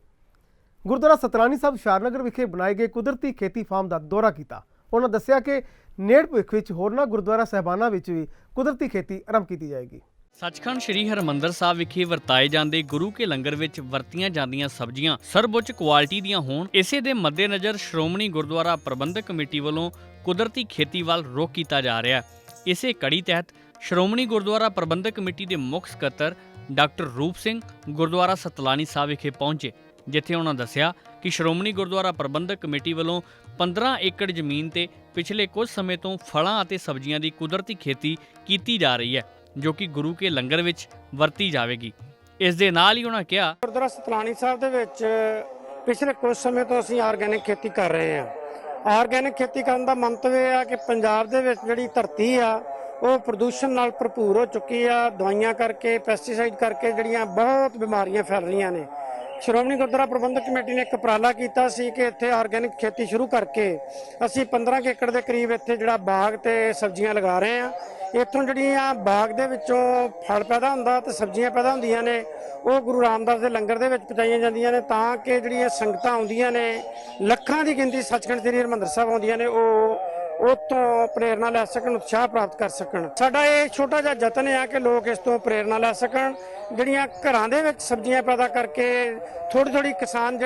ਗੁਰਦੁਆਰਾ ਸਤਨਾਨੀ ਸਾਹਿਬ ਹੁਸ਼ਿਆਰਨਗਰ ਵਿਖੇ ਬਣਾਏ ਗਏ ਕੁਦਰਤੀ ਖੇਤੀ ਫਾਰਮ ਦਾ ਦੌਰਾ ਕੀਤਾ। ਉਹਨਾਂ ਦੱਸਿਆ ਕਿ ਨੇੜ ਭਵਿੱਖ ਵਿੱਚ ਹੋਰਨਾਂ ਗੁਰਦੁਆਰਾ ਸਾਹਿਬਾਨਾਂ ਵਿੱਚ ਵੀ ਕੁਦਰਤੀ ਖੇਤੀ ਆਰੰਭ ਕੀਤੀ ਜਾਏਗੀ। ਸੱਚਖੰਡ ਸ੍ਰੀ ਹਰਿਮੰਦਰ ਸਾਹਿਬ ਵਿਖੇ ਵਰਤਾਏ ਜਾਂਦੇ ਗੁਰੂ ਕੇ ਲੰਗਰ ਵਿੱਚ ਵਰਤੀਆਂ ਜਾਂਦੀਆਂ ਸਬਜ਼ੀਆਂ ਸਰਵਉੱਚ ਕੁਆਲਿਟੀ ਦੀਆਂ ਹੋਣ, ਇਸੇ ਦੇ ਮੱਦੇਨਜ਼ਰ ਸ਼੍ਰੋਮਣੀ ਗੁਰਦੁਆਰਾ ਪ੍ਰਬੰਧਕ ਕਮੇਟੀ ਵੱਲੋਂ ਕੁਦਰਤੀ ਖੇਤੀ ਵੱਲ ਰੁਖ ਕੀਤਾ ਜਾ ਰਿਹਾ ਹੈ। ਇਸੇ ਕੜੀ ਤਹਿਤ ਸ਼੍ਰੋਮਣੀ ਗੁਰਦੁਆਰਾ ਪ੍ਰਬੰਧਕ ਕਮੇਟੀ ਦੇ ਮੁੱਖ ਸਕੱਤਰ ਡਾਕਟਰ ਰੂਪ ਸਿੰਘ ਗੁਰਦੁਆਰਾ ਸਤਲਾਨੀ ਸਾਹਿਬ ਵਿਖੇ ਪਹੁੰਚੇ, ਜਿੱਥੇ ਉਹਨਾਂ ਦੱਸਿਆ ਕਿ ਸ਼੍ਰੋਮਣੀ ਗੁਰਦੁਆਰਾ ਪ੍ਰਬੰਧਕ ਕਮੇਟੀ ਵੱਲੋਂ 15 ਏਕੜ ਜ਼ਮੀਨ ਤੇ ਪਿਛਲੇ ਕੁਝ ਸਮੇਂ ਤੋਂ ਫਲਾਂ ਅਤੇ ਸਬਜ਼ੀਆਂ ਦੀ ਕੁਦਰਤੀ ਖੇਤੀ ਕੀਤੀ ਜਾ ਰਹੀ ਹੈ, ਜੋ ਕਿ ਗੁਰੂ ਕੇ ਲੰਗਰ ਵਿੱਚ ਵਰਤੀ ਜਾਵੇਗੀ। ਇਸ ਦੇ ਨਾਲ ਹੀ ਉਹਨਾਂ ਕਿਹਾ, ਗੁਰਦੁਆਰਾ ਸਤਲਾਨੀ ਸਾਹਿਬ ਦੇ ਵਿੱਚ ਪਿਛਲੇ ਕੁਝ ਸਮੇਂ ਤੋਂ ਅਸੀਂ ਆਰਗੈਨਿਕ ਖੇਤੀ ਕਰ ਰਹੇ ਹਾਂ। ਆਰਗੈਨਿਕ ਖੇਤੀ ਕਰਨ ਦਾ ਮੰਤਵ ਇਹ ਆ ਕਿ ਪੰਜਾਬ ਦੇ ਵਿੱਚ ਜਿਹੜੀ ਧਰਤੀ ਆ ਉਹ ਪ੍ਰਦੂਸ਼ਣ ਨਾਲ ਭਰਪੂਰ ਹੋ ਚੁੱਕੀ ਆ। ਦਵਾਈਆਂ ਕਰਕੇ, ਪੈਸਟੀਸਾਈਡ ਕਰਕੇ ਜਿਹੜੀਆਂ ਬਹੁਤ ਬਿਮਾਰੀਆਂ ਫੈਲ ਰਹੀਆਂ ਨੇ। ਸ਼੍ਰੋਮਣੀ ਗੁਰਦੁਆਰਾ ਪ੍ਰਬੰਧਕ ਕਮੇਟੀ ਨੇ ਇੱਕ ਉਪਰਾਲਾ ਕੀਤਾ ਸੀ ਕਿ ਇੱਥੇ ਆਰਗੈਨਿਕ ਖੇਤੀ ਸ਼ੁਰੂ ਕਰਕੇ ਅਸੀਂ 15 ਏਕੜ ਦੇ ਕਰੀਬ ਇੱਥੇ ਜਿਹੜਾ ਬਾਗ ਤੇ ਸਬਜ਼ੀਆਂ ਲਗਾ ਰਹੇ ਹਾਂ। ਇੱਥੋਂ ਜਿਹੜੀਆਂ ਬਾਗ ਦੇ ਵਿੱਚੋਂ ਫਲ ਪੈਦਾ ਹੁੰਦਾ ਤੇ ਸਬਜ਼ੀਆਂ ਪੈਦਾ ਹੁੰਦੀਆਂ ਨੇ, ਉਹ ਗੁਰੂ ਰਾਮਦਾਸ ਦੇ ਲੰਗਰ ਦੇ ਵਿੱਚ ਪਹੁੰਚਾਈਆਂ ਜਾਂਦੀਆਂ ਨੇ, ਤਾਂ ਕਿ ਜਿਹੜੀਆਂ ਸੰਗਤਾਂ ਆਉਂਦੀਆਂ ਨੇ, ਲੱਖਾਂ ਦੀ ਗਿਣਤੀ ਸੱਚਖੰਡ ਸ੍ਰੀ ਹਰਿਮੰਦਰ ਸਾਹਿਬ ਆਉਂਦੀਆਂ ਨੇ, ਉਹ ਤੋਂ ਪ੍ਰੇਰਨਾ ਲੈ ਸਕਣ, ਉਤਸ਼ਾਹ ਪ੍ਰਾਪਤ ਕਰ ਸਕਣ। ਸਾਡਾ ਇਹ ਛੋਟਾ ਜਿਹਾ ਯਤਨ ਹੈ ਕਿ ਲੋਕ ਇਸ ਤੋਂ ਪ੍ਰੇਰਨਾ ਲੈ ਸਕਣ। ਜਿਹੜੀਆਂ ਘਰਾਂ ਦੇ ਵਿੱਚ ਸਬਜ਼ੀਆਂ ਪੈਦਾ ਕਰਕੇ ਥੋੜੀ ਕਿਸਾਨ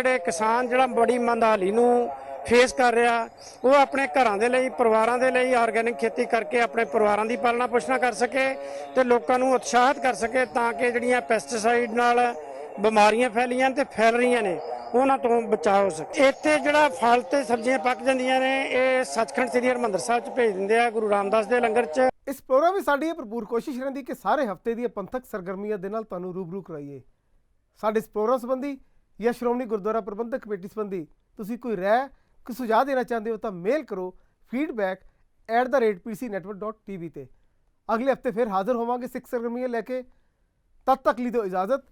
ਜਿਹੜਾ ਬੜੀ ਮੰਦਹਾਲੀ ਨੂੰ ਫੇਸ ਕਰ ਰਿਹਾ, ਉਹ ਆਪਣੇ ਘਰਾਂ ਦੇ ਲਈ, ਪਰਿਵਾਰਾਂ ਦੇ ਲਈ ਆਰਗੈਨਿਕ ਖੇਤੀ ਕਰਕੇ ਆਪਣੇ ਪਰਿਵਾਰਾਂ ਦੀ ਪਾਲਣਾ ਪੋਸ਼ਣਾ ਕਰ ਸਕੇ ਤੇ ਲੋਕਾਂ ਨੂੰ ਉਤਸ਼ਾਹਿਤ ਕਰ ਸਕੇ, ਤਾਂ ਕਿ ਜਿਹੜੀਆਂ ਪੈਸਟੀਸਾਈਡ ਨਾਲ ਬਿਮਾਰੀਆਂ ਫੈਲੀਆਂ ਤੇ ਫੈਲ ਰਹੀਆਂ ਨੇ ਉਹਨਾਂ ਤੋਂ ਬਚਾਅ ਹੋ ਸਕੇ। ਇੱਥੇ ਜਿਹੜਾ ਫਲ ਤੇ ਸਬਜ਼ੀਆਂ ਪੱਕ ਜਾਂਦੀਆਂ ਨੇ, ਇਹ ਸੱਚਖੰਡ ਸ੍ਰੀ ਹਰਿਮੰਦਰ ਸਾਹਿਬ 'ਚ ਭੇਜ ਦਿੰਦੇ ਆ ਗੁਰੂ ਰਾਮਦਾਸ ਦੇ ਲੰਗਰ 'ਚ। ਇਸ ਪ੍ਰੋਗਰਾਮ ਵਿੱਚ ਸਾਡੀ ਇਹ ਭਰਪੂਰ ਕੋਸ਼ਿਸ਼ ਰਹਿੰਦੀ ਕਿ ਸਾਰੇ ਹਫ਼ਤੇ ਦੀਆਂ ਪੰਥਕ ਸਰਗਰਮੀਆਂ ਦੇ ਨਾਲ ਤੁਹਾਨੂੰ ਰੂਬਰੂ ਕਰਾਈਏ। ਸਾਡੇ ਇਸ ਪ੍ਰੋਗਰਾਮ ਸੰਬੰਧੀ ਜਾਂ ਸ਼੍ਰੋਮਣੀ ਗੁਰਦੁਆਰਾ ਪ੍ਰਬੰਧਕ ਕਮੇਟੀ ਸੰਬੰਧੀ ਤੁਸੀਂ ਕੋਈ ਰਾਏ, ਕੋਈ ਸੁਝਾਅ ਦੇਣਾ ਚਾਹੁੰਦੇ ਹੋ ਤਾਂ ਮੇਲ ਕਰੋ feedback@pcnetwork.tv ਤੇ। ਅਗਲੇ ਹਫ਼ਤੇ ਫਿਰ ਹਾਜ਼ਰ ਹੋਵਾਂਗੇ ਸਿੱਖ ਸਰਗਰਮੀਆਂ ਲੈ ਕੇ। ਤਦ ਤੱਕ ਲਈ ਦਿਓ ਇਜਾਜ਼ਤ।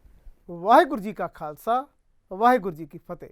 ਵਾਹਿਗੁਰੂ ਜੀ ਕਾ ਖਾਲਸਾ, ਵਾਹਿਗੁਰੂ ਜੀ ਕੀ ਫਤਿਹ।